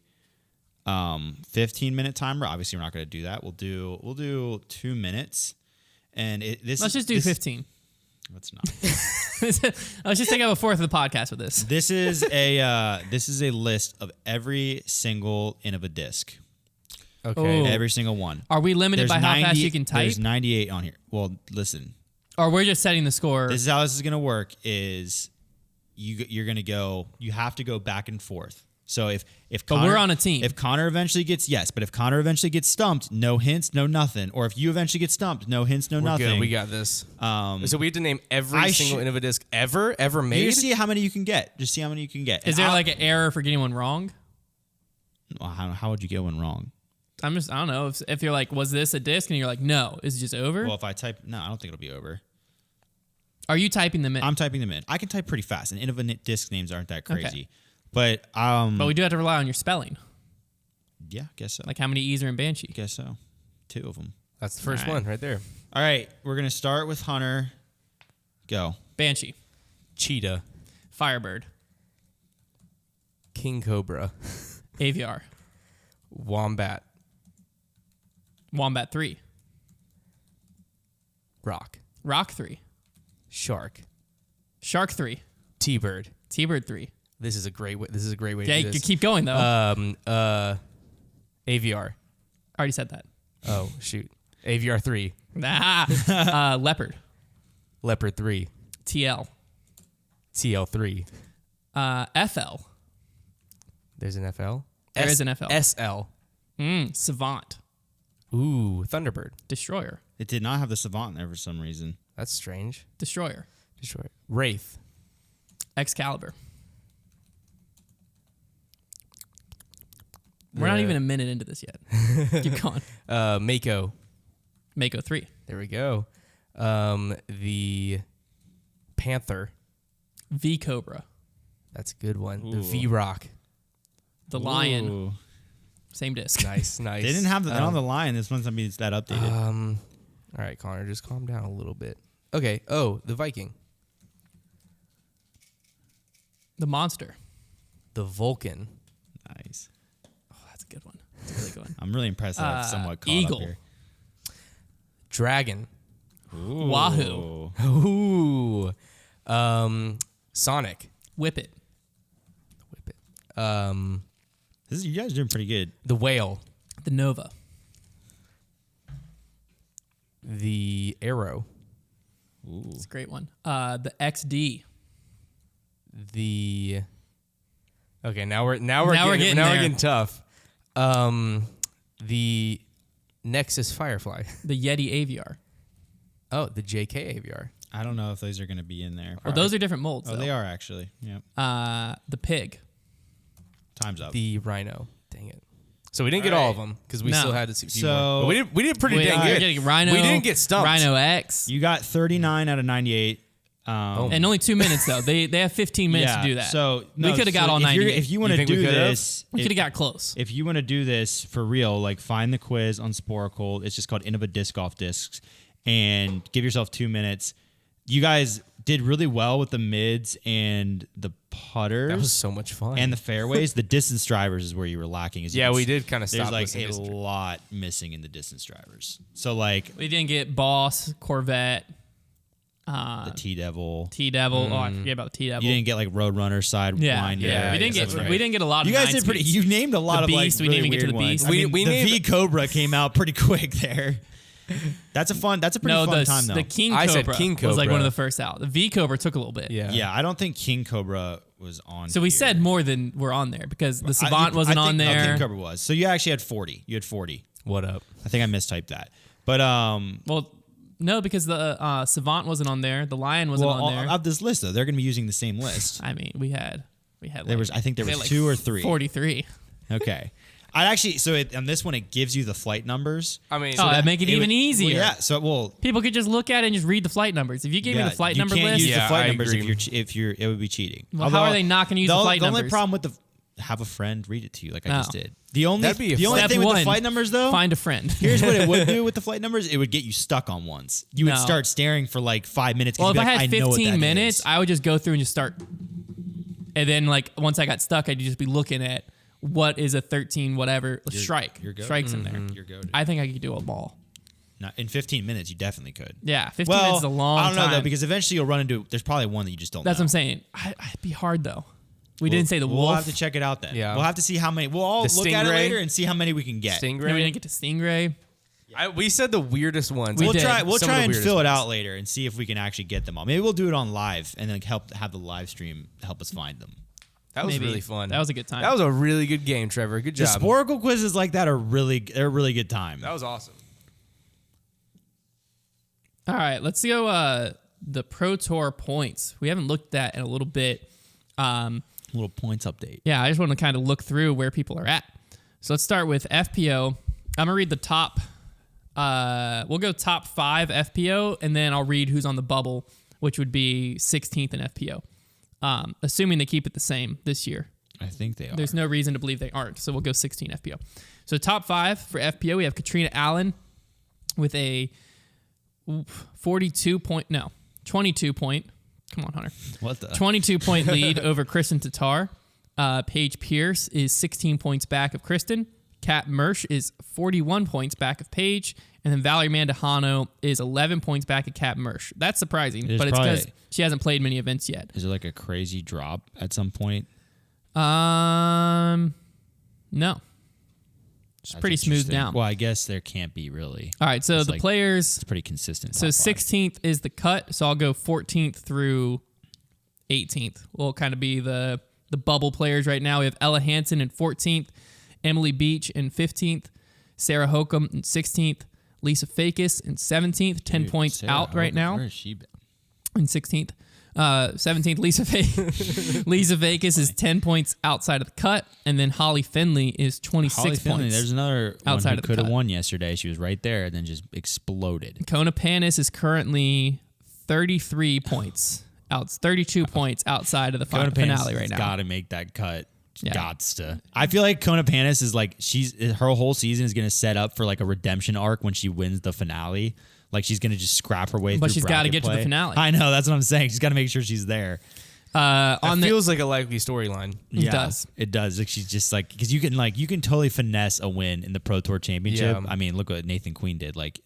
15-minute timer. Obviously, we're not going to do that. We'll do 2 minutes, and let's just do 15. Let's not. Let's just take up a fourth of the podcast with this. This is a list of every single Innova disc. Okay, every single one. Are we limited by how fast you can type? There's 98 on here. Well, listen. Or we're just setting the score. This is how this is going to work. Is you're going to go. You have to go back and forth. So if Connor, but we're on a team. If Konner eventually gets stumped, no hints, no nothing. Or if you eventually get stumped, no hints, no nothing. Good. We got this. So we have to name every single Innova disc ever made. You see how many you can get. Just see how many you can get. Is there like an error for getting one wrong? Well, how would you get one wrong? I don't know. If you're like, was this a disc? And you're like, no. Is it just over? Well, if I type, no, I don't think it'll be over. Are you typing them in? I'm typing them in. I can type pretty fast, and Innova disc names aren't that crazy. Okay. But we do have to rely on your spelling. Yeah, I guess so. Like how many E's are in Banshee? Guess so. 2 of them. That's the first one right there. All right, we're gonna start with Hunter. Go. Banshee. Cheetah. Firebird. King Cobra. AVR. Wombat. Wombat 3. Rock. Rock 3. Shark. Shark 3. T-Bird. T-Bird 3. This is a great way. To do this. Yeah, you keep going though. AVR. Already said that. Oh shoot. AVR 3. Leopard. Leopard 3. TL. TL 3. FL. There's an FL. There is an FL. SL. Savant. Ooh, Thunderbird. Destroyer. It did not have the Savant in there for some reason. That's strange. Destroyer. Wraith. Excalibur. We're not even a minute into this yet. Keep going. Mako. Mako 3. There we go. The Panther. V Cobra. That's a good one. Ooh. The V Rock. The Lion. Same disc. Nice. They didn't have the Lion. This one's it's that updated. All right, Konner, just calm down a little bit. Okay. Oh, the Viking. The Monster. The Vulcan. Nice. Oh, that's a good one. That's a really good one. I'm really impressed that I've somewhat caught Eagle. up here. Dragon. Ooh. Wahoo. Ooh. Sonic. Whippet. You guys are doing pretty good. The Whale. The Nova. The Arrow. Ooh. It's a great one. The XD. Okay, now we're getting tough. The Nexus Firefly. The Yeti Aviar. Oh, the JK Aviar. I don't know if those are going to be in there. Well, those are different molds. Oh, though. they are actually. Yep. The Pig. Time's up. The Rhino. Dang it. So we didn't get all of them because we still had to see. So but we did pretty dang good. Rhino, we didn't get stumped. Rhino X. You got 39 out of 98. And only 2 minutes though. They have 15 minutes to do that. So we could have got all 98. If you want to do this, we could have got close. If you want to do this for real, like find the quiz on Sporacle. It's just called Innova Disc Golf Discs, and give yourself 2 minutes. You guys did really well with the mids and the putters. That was so much fun. And the fairways. The distance drivers is where you were lacking. We did kind of stop. There's like a lot missing in the distance drivers. So like we didn't get Boss, Corvette, the T-Devil. T-Devil. Oh, I forget about the T-Devil. You didn't get like Roadrunner side line. Yeah. We didn't get a lot of. You guys did pretty. You named a lot of Beast, like we didn't really even get to weird the ones. Beast. I mean, We the named- V Cobra came out pretty quick there. That's a pretty fun time though. The King Cobra, I said King was like Cobra. one of the first out. The V Cobra took a little bit. Yeah. I don't think King Cobra was on. So we said more than were on there because the Savant wasn't on there. King Cobra was. So you actually had 40. You had 40. What up? I think I mistyped that. But well, no, because the Savant wasn't on there. The Lion wasn't on there. Of this list though, they're going to be using the same list. I mean, we had. There was. I think there was 2 or 3. 43. Okay. I actually on this one it gives you the flight numbers. I mean, that'd make it even easier. Well, yeah. So people could just look at it and just read the flight numbers. If you gave me the flight number you can't list, use the flight I numbers agree. if you're it would be cheating. Well, how are they not going to use the flight numbers? The only problem with have a friend read it to you like I just did. The only That'd be a the only Step thing with one, the flight numbers though, find a friend. Here's what it would do with the flight numbers. It would get you stuck on ones. You would start staring for like 5 minutes. Well, if I had 15 minutes, I would just go through and just start. And then like once I got stuck, I'd just be looking at what is a 13 whatever strike. Strikes in there. You're good. I think I could do a ball. In 15 minutes, you definitely could. Yeah, 15 minutes is a long time. I don't know though because eventually you'll run into. There's probably one that you just don't. That's know. what I'm saying. It'd be hard though. We didn't say the wolf. We'll have to check it out then. Yeah. We'll have to see how many. We'll all look at it later and see how many we can get. No, we didn't get to Stingray. We said the weirdest ones. We We'll did. try Some of and the weirdest fill it ones. out later and see if we can actually get them all. Maybe we'll do it on live and then have the live stream help us find them. That was Maybe. really fun. That was a good time. That was a really good game, Trevor. Good The job. Sporacle quizzes like that they're a really good time. That was awesome. All right, let's go the Pro Tour points. We haven't looked at in a little bit. Little points update. Yeah, I just want to kind of look through where people are at. So let's start with FPO. I'm going to read the top. We'll go top 5 FPO, and then I'll read who's on the bubble, which would be 16th in FPO. Assuming they keep it the same this year. I think they are. There's no reason to believe they aren't. So we'll go 16 FPO. So top 5 for FPO, we have Katrina Allen with a 22 point. Come on, Hunter. What the? 22-point lead over Kristen Tatar. Paige Pierce is 16 points back of Kristen. Kat Mersch is 41 points back of Paige. And then Valerie Mandahano is 11 points back of Kat Mersch. That's surprising, but it's because she hasn't played many events yet. Is there like a crazy drop at some point? No. It's pretty smooth down. Well, I guess there can't be really. All right, so the players. It's pretty consistent. So 16th is the cut. So I'll go 14th through 18th. Will kind of be the bubble players right now. We have Ella Hansen in 14th, Emily Beach in 15th, Sarah Hokum in 16th, Lisa Fakis in 17th, 10 points Sarah out right Hogan, now. Where is she been? In 16th. 17th, Lisa Fakis is 10 points outside of the cut. And then Holly Finley is 26 points. There's another outside one of who the could have cut. won yesterday. She was right there and then just exploded. Kona Panis is currently 33 points. 32 points outside of the finale right now. Got to make that cut. Yeah. Gots to. I feel like Kona Panis is like her whole season is going to set up for like a redemption arc when she wins the finale. Like she's going to just scrap her way through. But she's got to bracket get to the play. finale. I know, that's what I'm saying. She's got to make sure she's there. Feels like a likely storyline. It does. It does. Like she's just like, because you can totally finesse a win in the Pro Tour Championship. Yeah. I mean, look what Nathan Queen did. Like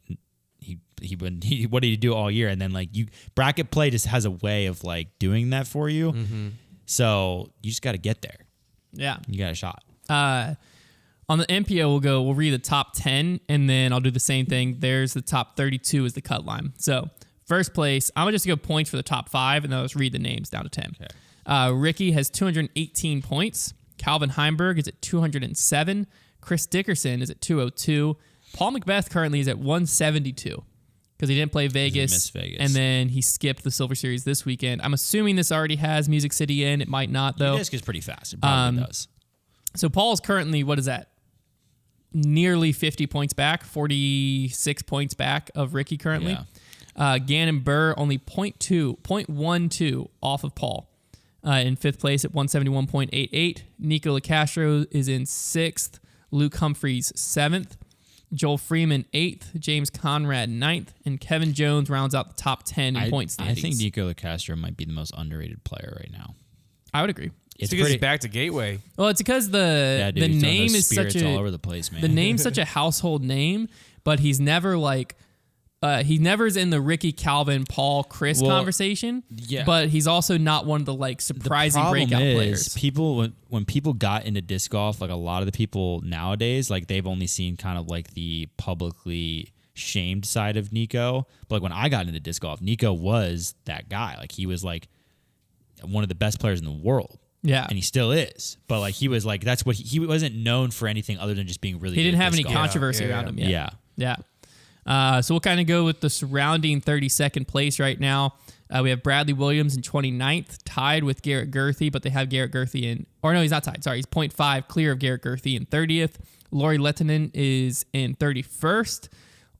he what did he do all year? And then like bracket play just has a way of like doing that for you. Mm-hmm. So you just got to get there. Yeah, you got a shot. On the MPO, we'll read the top 10, and then I'll do the same thing. There's the top 32 is the cut line. So first place, I'm going to just go points for the top 5, and then I'll just read the names down to 10. Okay. Ricky has 218 points. Calvin Heimberg is at 207. Chris Dickerson is at 202. Paul Macbeth currently is at 172 because he didn't play Vegas, and then he skipped the Silver Series this weekend. I'm assuming this already has Music City in. It might not, though. Disc is pretty fast. It probably does. So Paul's currently, what is that? Nearly 50 points back, 46 points back of Ricky currently. Yeah. Gannon Burr only 0.12 off of Paul. In 5th place at 171.88. Nico Locastro is in 6th. Luke Humphreys 7th. Joel Freeman 8th. James Conrad 9th. And Kevin Jones rounds out the top 10 in point standings. I think Nico Locastro might be the most underrated player right now. I would agree. It's because he's back to Gateway. Well, it's because the name is such a all over the place, man. The name's such a household name, but he's never like he never's in the Ricky, Calvin, Paul, Chris conversation. Yeah, but he's also not one of the like surprising breakout players. People when people got into disc golf, like a lot of the people nowadays, like they've only seen kind of like the publicly shamed side of Nico. But like when I got into disc golf, Nico was that guy. Like he was like one of the best players in the world. Yeah. And he still is. But like he was like, that's what he wasn't known for anything other than just being really good. He didn't have any controversy around him yet. Yeah. So we'll kind of go with the surrounding 32nd place right now. We have Bradley Williams in 29th, tied with Garrett Gurthey, but they have Garrett Gurthey in, or no, he's not tied. Sorry, he's 0.5 clear of Garrett Gurthey in 30th. Laurie Lettinen is in 31st.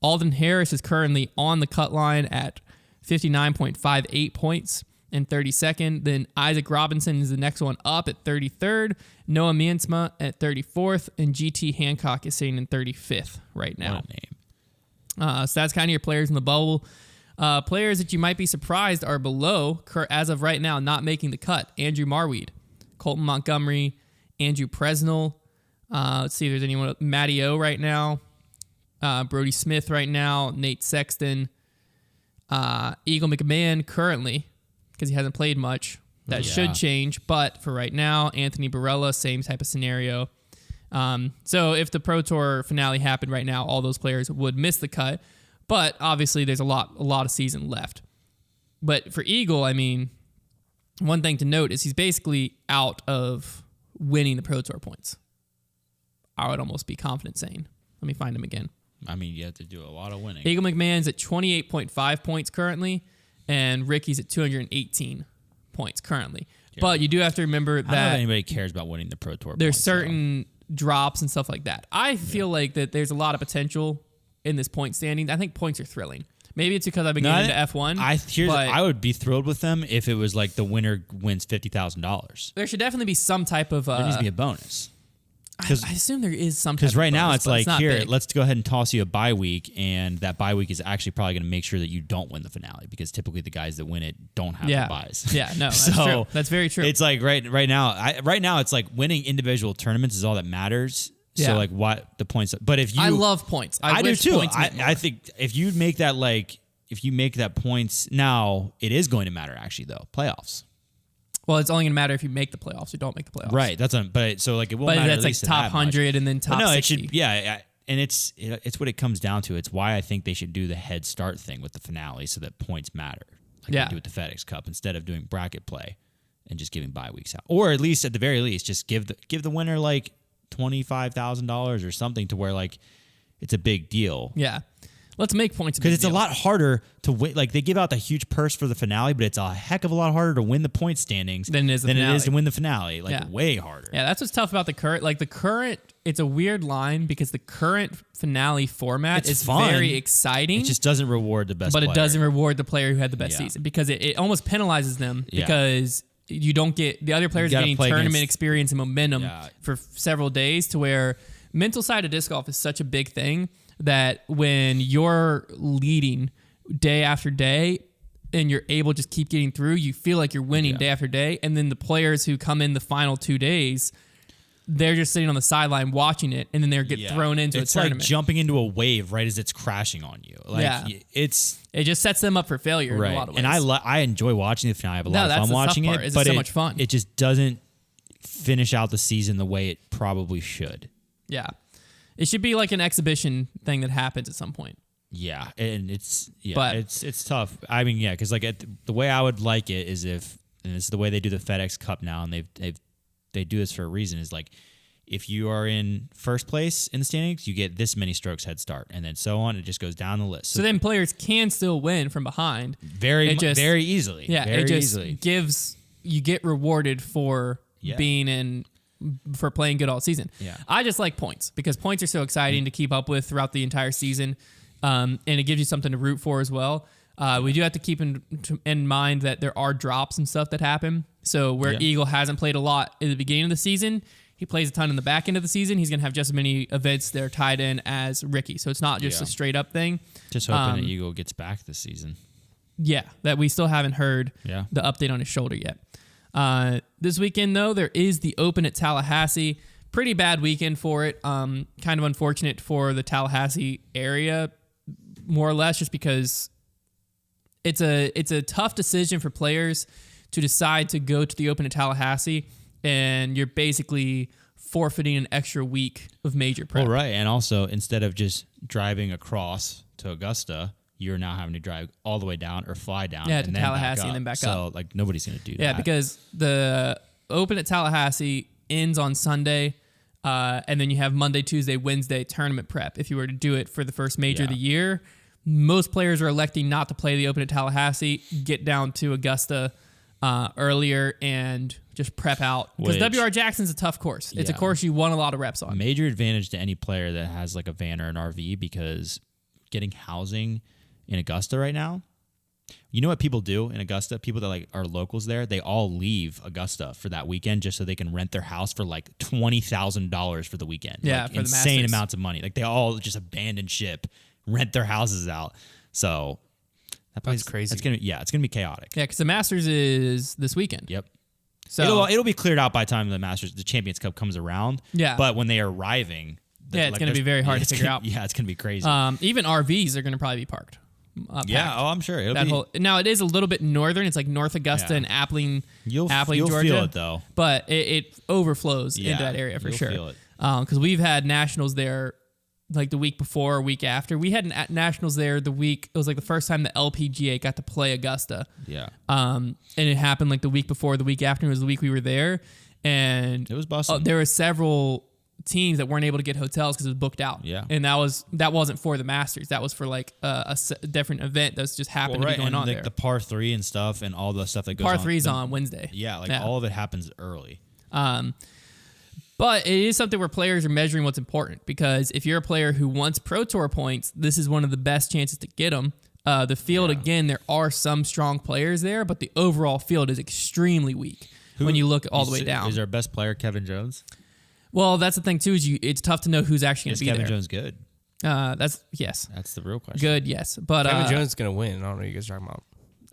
Alden Harris is currently on the cut line at 59.58 points. In 32nd. Then Isaac Robinson is the next one up at 33rd. Noah Miensma at 34th. And GT Hancock is sitting in 35th right now. What a name. So that's kind of your players in the bubble. Players that you might be surprised are below, as of right now, not making the cut. Andrew Marweed, Colton Montgomery, Andrew Presnell. Let's see if there's anyone. Matty O right now. Brody Smith right now. Nate Sexton. Eagle McMahon currently, because he hasn't played much. That should change, but for right now, Anthony Barella, same type of scenario. So if the Pro Tour finale happened right now, all those players would miss the cut, but obviously there's a lot of season left. But for Eagle, I mean, one thing to note is he's basically out of winning the Pro Tour points. I would almost be confident saying. Let me find him again. I mean, you have to do a lot of winning. Eagle McMahon's at 28.5 points currently. And Ricky's at 218 points currently. Yeah. But you do have to remember that... I don't know if anybody cares about winning the Pro Tour there's points, certain drops and stuff like that. I feel like that there's a lot of potential in this point standing. I think points are thrilling. Maybe it's because I've been getting into F1. I would be thrilled with them if it was like the winner wins $50,000. There should definitely be some type of... there needs to be a bonus. I assume there is some. Because right now it's like, here, let's go ahead and toss you a bye week, and that bye week is actually probably going to make sure that you don't win the finale, because typically the guys that win it don't have the buys. Yeah, no, that's true. That's very true. It's like right now it's like winning individual tournaments is all that matters. Yeah. So like what the points, but if you, I love points. I do too. I think if you make that points now, it is going to matter actually though. Playoffs. Well, it's only going to matter if you make the playoffs or don't make the playoffs. Right. That's but so like it won't matter. But that's like top 100 and then top 60. It should. Yeah, and it's what it comes down to. It's why I think they should do the head start thing with the finale so that points matter. Like they do with the FedEx Cup, instead of doing bracket play and just giving bye weeks out, or at least at the very least, just give the winner like $25,000 or something to where like it's a big deal. Yeah. Let's make points because it's a lot harder to win. Like they give out the huge purse for the finale, but it's a heck of a lot harder to win the point standings than it is to win the finale. Like way harder. Yeah, that's what's tough about the current. Like the current, it's a weird line because the current finale format is fun. Very exciting. It just doesn't reward the best player. But it doesn't reward the player who had the best season because it almost penalizes them because you don't get the other players getting tournament experience and momentum for several days, to where mental side of disc golf is such a big thing that when you're leading day after day, and you're able to just keep getting through, you feel like you're winning day after day. And then the players who come in the final 2 days, they're just sitting on the sideline watching it, and then they get thrown into a tournament. It's like jumping into a wave right as it's crashing on you. Like, it just sets them up for failure in a lot of ways. And I enjoy watching the finale. I have a lot of fun watching it, it's but so much fun. It just doesn't finish out the season the way it probably should. Yeah. It should be like an exhibition thing that happens at some point. Yeah, and it's tough. I mean, yeah, because like the way I would like it is and this is the way they do the FedEx Cup now, and they do this for a reason, is like if you are in first place in the standings, you get this many strokes head start, and then so on. It just goes down the list. So then players can still win from behind very easily. Yeah, very it just easily. you get rewarded for being in. For playing good all season. Yeah. I just like points because points are so exciting to keep up with throughout the entire season. And it gives you something to root for as well. We do have to keep in mind that there are drops and stuff that happen. So where Eagle hasn't played a lot in the beginning of the season, he plays a ton in the back end of the season. He's going to have just as many events that are tied in as Ricky. So it's not just a straight up thing. Just hoping that Eagle gets back this season. Yeah, that we still haven't heard the update on his shoulder yet. This weekend, though, there is the Open at Tallahassee. Pretty bad weekend for it. Kind of unfortunate for the Tallahassee area, more or less, just because it's a tough decision for players to decide to go to the Open at Tallahassee, and you're basically forfeiting an extra week of major prep. Well, right, and also instead of just driving across to Augusta, you're now having to drive all the way down or fly down to Tallahassee and then back up. So, like, nobody's going to do that. Yeah, because the Open at Tallahassee ends on Sunday, and then you have Monday, Tuesday, Wednesday tournament prep. If you were to do it for the first major of the year, most players are electing not to play the Open at Tallahassee, get down to Augusta earlier, and just prep out. Because WR Jackson's a tough course. It's a course you won a lot of reps on. Major advantage to any player that has, like, a van or an RV, because getting housing in Augusta right now, you know what people do in Augusta? People that like are locals there, they all leave Augusta for that weekend just so they can rent their house for like $20,000 for the weekend. Yeah, like for insane the Masters. amounts of money. Like they all just abandon ship, rent their houses out. So that's crazy. It's gonna be chaotic. Yeah, because the Masters is this weekend. Yep. So it'll be cleared out by the time the Champions Cup comes around. Yeah. But when they are arriving, it's going to be very hard to figure out. Yeah, it's going to be crazy. Even RVs are going to probably be parked. I'm sure. Now, it is a little bit northern. It's like North Augusta and Appling, you'll Georgia. feel it, though. But it overflows into that area for sure. Feel it. Because we've had nationals there like the week before or week after. We had nationals there the week. It was like the first time the LPGA got to play Augusta. Yeah. And it happened like the week before, the week after. It was the week we were there. And it was busting. There were several teams that weren't able to get hotels because it was booked out. Yeah. And that wasn't for the Masters. That was for like a different event that's just happened to be going on like there. The par 3 and stuff and all the stuff that goes on. Par 3's on Wednesday. Yeah, all of it happens early. But it is something where players are measuring what's important, because if you're a player who wants Pro Tour points, this is one of the best chances to get them. The field, again, there are some strong players there, but the overall field is extremely weak when you look all the way down. Is our best player Kevin Jones? Well, that's the thing too. It's tough to know who's actually going to be Kevin there. Jones good? Yes. That's the real question. Good, yes, but Kevin Jones is going to win. I don't know what you guys are talking about.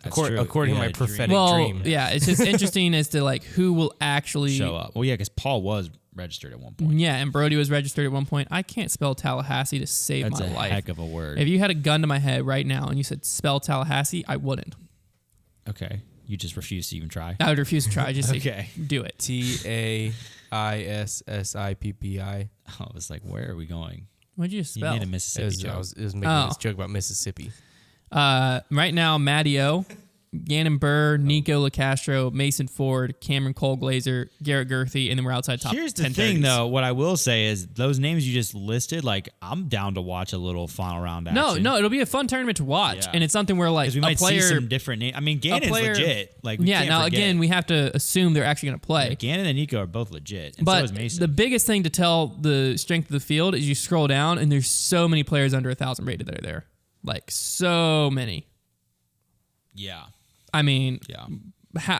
According to my prophetic dream. Yeah, it's just interesting as to like who will actually show up. Well, yeah, because Paul was registered at one point. Yeah, and Brody was registered at one point. I can't spell Tallahassee to save my life. That's a heck of a word. If you had a gun to my head right now and you said spell Tallahassee, I wouldn't. Okay, you just refuse to even try. I would refuse to try. Just okay, do it. TAISSIPPI. I was like, where are we going? What'd you spell? You made a Mississippi joke. I was making this joke about Mississippi. Right now, Matty O, Gannon Burr, Nico Locastro, Mason Ford, Cameron Colglazer, Garrett Gurthey, and then we're outside top 10. Here's the thing, though. What I will say is those names you just listed, like, I'm down to watch a little final round action. No, it'll be a fun tournament to watch, and it's something where like we might see some different names. I mean, Gannon's legit. Like, again, we have to assume they're actually going to play. Yeah, Gannon and Nico are both legit, and but so is Mason. The biggest thing to tell the strength of the field is you scroll down, and there's so many players under 1,000 rated that are there, like so many. Yeah. I mean,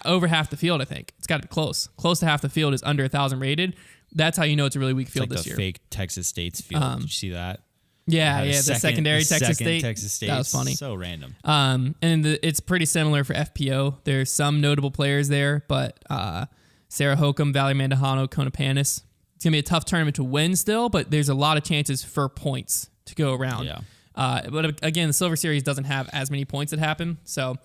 over half the field, I think. It's got to be close. Close to half the field is under 1,000 rated. That's how you know it's a really weak field like this year. Fake Texas State's field. Did you see that? The secondary Texas State. That was funny. So random. It's pretty similar for FPO. There's some notable players there, but Sarah Hokum, Valley Mandahano, Konopanis. It's going to be a tough tournament to win still, but there's a lot of chances for points to go around. Yeah. But again, the Silver Series doesn't have as many points that happen, so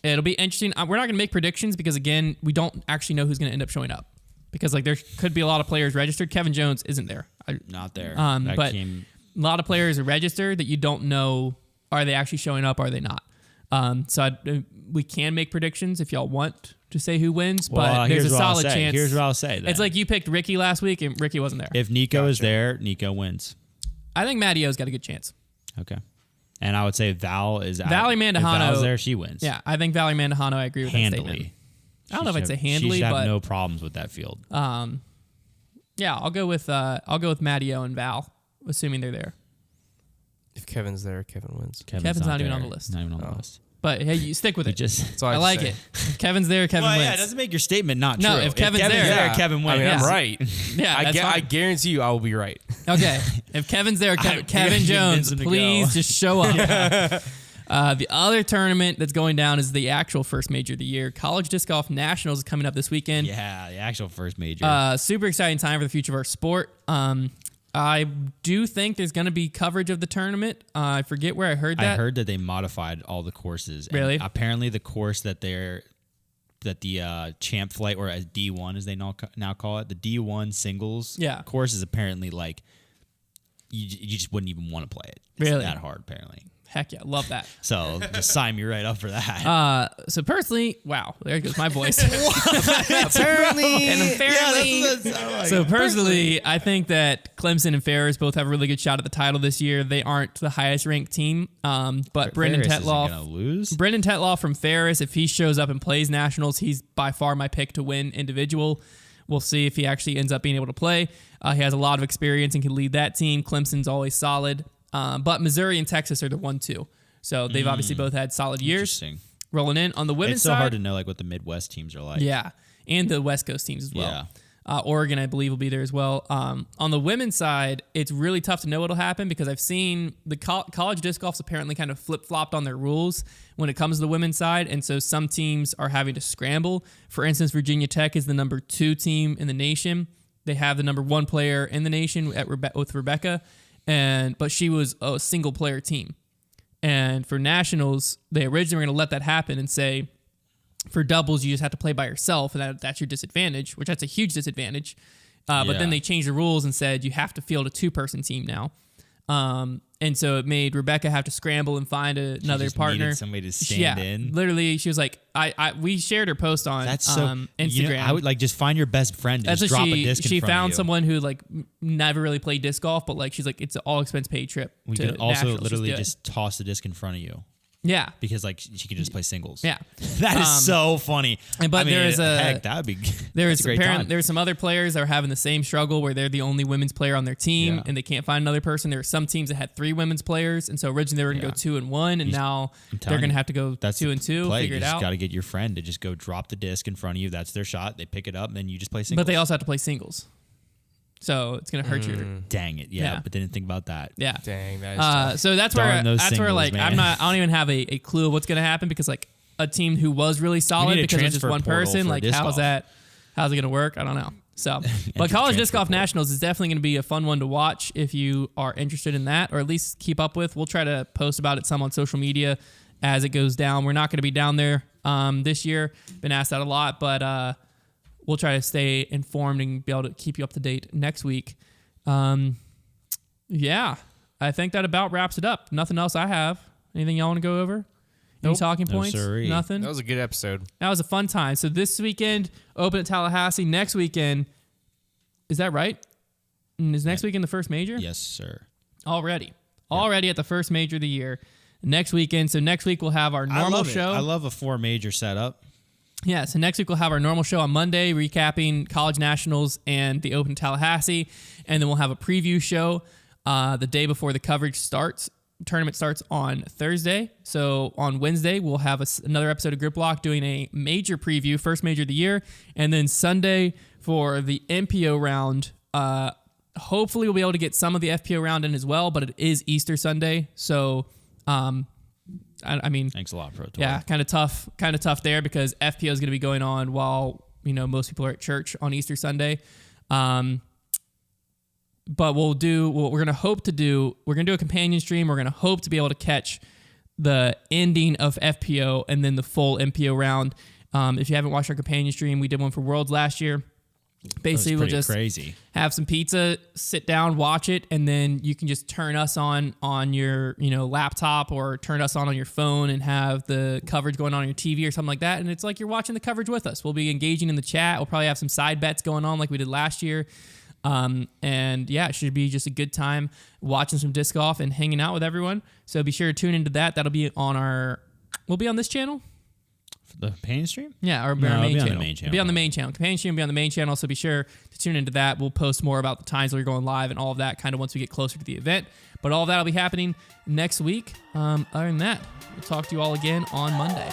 it'll be interesting. We're not going to make predictions because, again, we don't actually know who's going to end up showing up. Because there could be a lot of players registered. Kevin Jones isn't there. Not there. But a lot of players are registered that you don't know, are they actually showing up, or are they not? We can make predictions if y'all want to say who wins, but there's a solid chance. Here's what I'll say. Then. It's like you picked Ricky last week, and Ricky wasn't there. If Nico is there, Nico wins. I think Mattio's got a good chance. Okay. And I would say Val is out. Valley Mandahano. If Val's there, she wins. Yeah, I think Valley Mandahano, I agree with that statement. I don't know if I'd say handily, she should have but no problems with that field. Yeah, I'll go with Mattio and Val, assuming they're there. If Kevin's there, Kevin wins. Kevin's not even on the list. Not even on the list. But hey, you stick with it. I like it. If Kevin's there, Kevin wins. Yeah, it doesn't make your statement not true. No, if Kevin's there, Kevin wins. I mean, I'm right. Yeah, I guarantee you I will be right. Okay. If Kevin's there, Kevin Jones, please just show up. The other tournament that's going down is the actual first major of the year. College Disc Golf Nationals is coming up this weekend. Yeah, the actual first major. Super exciting time for the future of our sport. I do think there's going to be coverage of the tournament. I forget where I heard that. I heard that they modified all the courses. Really? And apparently the course that the champ flight, or as D1 as they now call it, the D1 singles course is apparently like you just wouldn't even want to play it. It's really? that hard, apparently. Heck yeah, love that. So just sign me right up for that. So personally, wow, there goes my voice. Apparently. So personally, I think that Clemson and Ferris both have a really good shot at the title this year. They aren't the highest ranked team, but Brendan Tetloff from Ferris, if he shows up and plays nationals, he's by far my pick to win individual. We'll see if he actually ends up being able to play. He has a lot of experience and can lead that team. Clemson's always solid. But Missouri and Texas are the 1-2. So they've obviously both had solid years. Rolling in. On the women's side. It's so hard to know like what the Midwest teams are like. Yeah. And the West Coast teams as well. Yeah. Oregon, I believe, will be there as well. On the women's side, it's really tough to know what'll happen because I've seen the college disc golf's apparently kind of flip-flopped on their rules when it comes to the women's side. And so some teams are having to scramble. For instance, Virginia Tech is the number 2 team in the nation. They have the number 1 player in the nation with Rebecca. But she was a single player team. And for nationals, they originally were going to let that happen and say, for doubles, you just have to play by yourself, and that's your disadvantage, which that's a huge disadvantage. But then they changed the rules and said you have to field a 2-person team now. And so it made Rebecca have to scramble and find another partner. Needed somebody to stand in. Literally, she was like, we shared her post on Instagram. You know, I would like just find your best friend and just drop a disc in front of you. She found someone who like never really played disc golf, but like she's like, it's an all expense paid trip. We could also literally just toss the disc in front of you. Yeah, because like she could just play singles. Yeah, that is so funny. But there's there's some other players that are having the same struggle where they're the only women's player on their team and they can't find another person. There are some teams that had 3 women's players, and so originally they were going to go 2 and 1, and now they're going to have to go 2 and 2. Figure it out. You got to get your friend to just go drop the disc in front of you. That's their shot. They pick it up, and then you just play singles. But they also have to play singles. So it's gonna hurt your. Dang it! Yeah, but didn't think about that. Yeah. Dang. That is so that's where like man. I don't even have a clue of what's gonna happen because like a team who was really solid because it's just one person. Like how's it gonna work? I don't know. So, but College Disc Golf Nationals is definitely gonna be a fun one to watch if you are interested in that, or at least keep up with. We'll try to post about it some on social media as it goes down. We're not gonna be down there this year. Been asked that a lot, but. We'll try to stay informed and be able to keep you up to date next week. Yeah, I think that about wraps it up. Nothing else I have. Anything y'all want to go over? Any talking points? Nothing? That was a good episode. That was a fun time. So this weekend, open at Tallahassee. Next weekend, is that right? Is next weekend the first major? Yes, sir. Already at the first major of the year. Next weekend. So next week we'll have our normal show. I love a 4 major setup. Yeah, so next week we'll have our normal show on Monday, recapping College Nationals and the Open Tallahassee, and then we'll have a preview show the day before the coverage starts. Tournament starts on Thursday, so on Wednesday we'll have another episode of Grip Lock doing a major preview, first major of the year, and then Sunday for the MPO round. Hopefully we'll be able to get some of the FPO round in as well, but it is Easter Sunday. So, I mean, thanks a lot, Pro Tour. Yeah, kind of tough there because FPO is going to be going on while, most people are at church on Easter Sunday. But we're going to do a companion stream. We're going to hope to be able to catch the ending of FPO and then the full MPO round. If you haven't watched our companion stream, we did one for Worlds last year. Basically, we'll just have some pizza, sit down, watch it, and then you can just turn us on your laptop or turn us on your phone and have the coverage going on your TV or something like that. And it's like you're watching the coverage with us. We'll be engaging in the chat. We'll probably have some side bets going on like we did last year. And yeah, it should be just a good time watching some disc golf and hanging out with everyone. So be sure to tune into that. That'll be we'll be on this channel. The companion stream? Yeah, or our main channel. It'll be on the main channel. Companion stream will be on the main channel, so be sure to tune into that. We'll post more about the times we're going live and all of that kind of once we get closer to the event. But all of that will be happening next week. Other than that, we'll talk to you all again on Monday.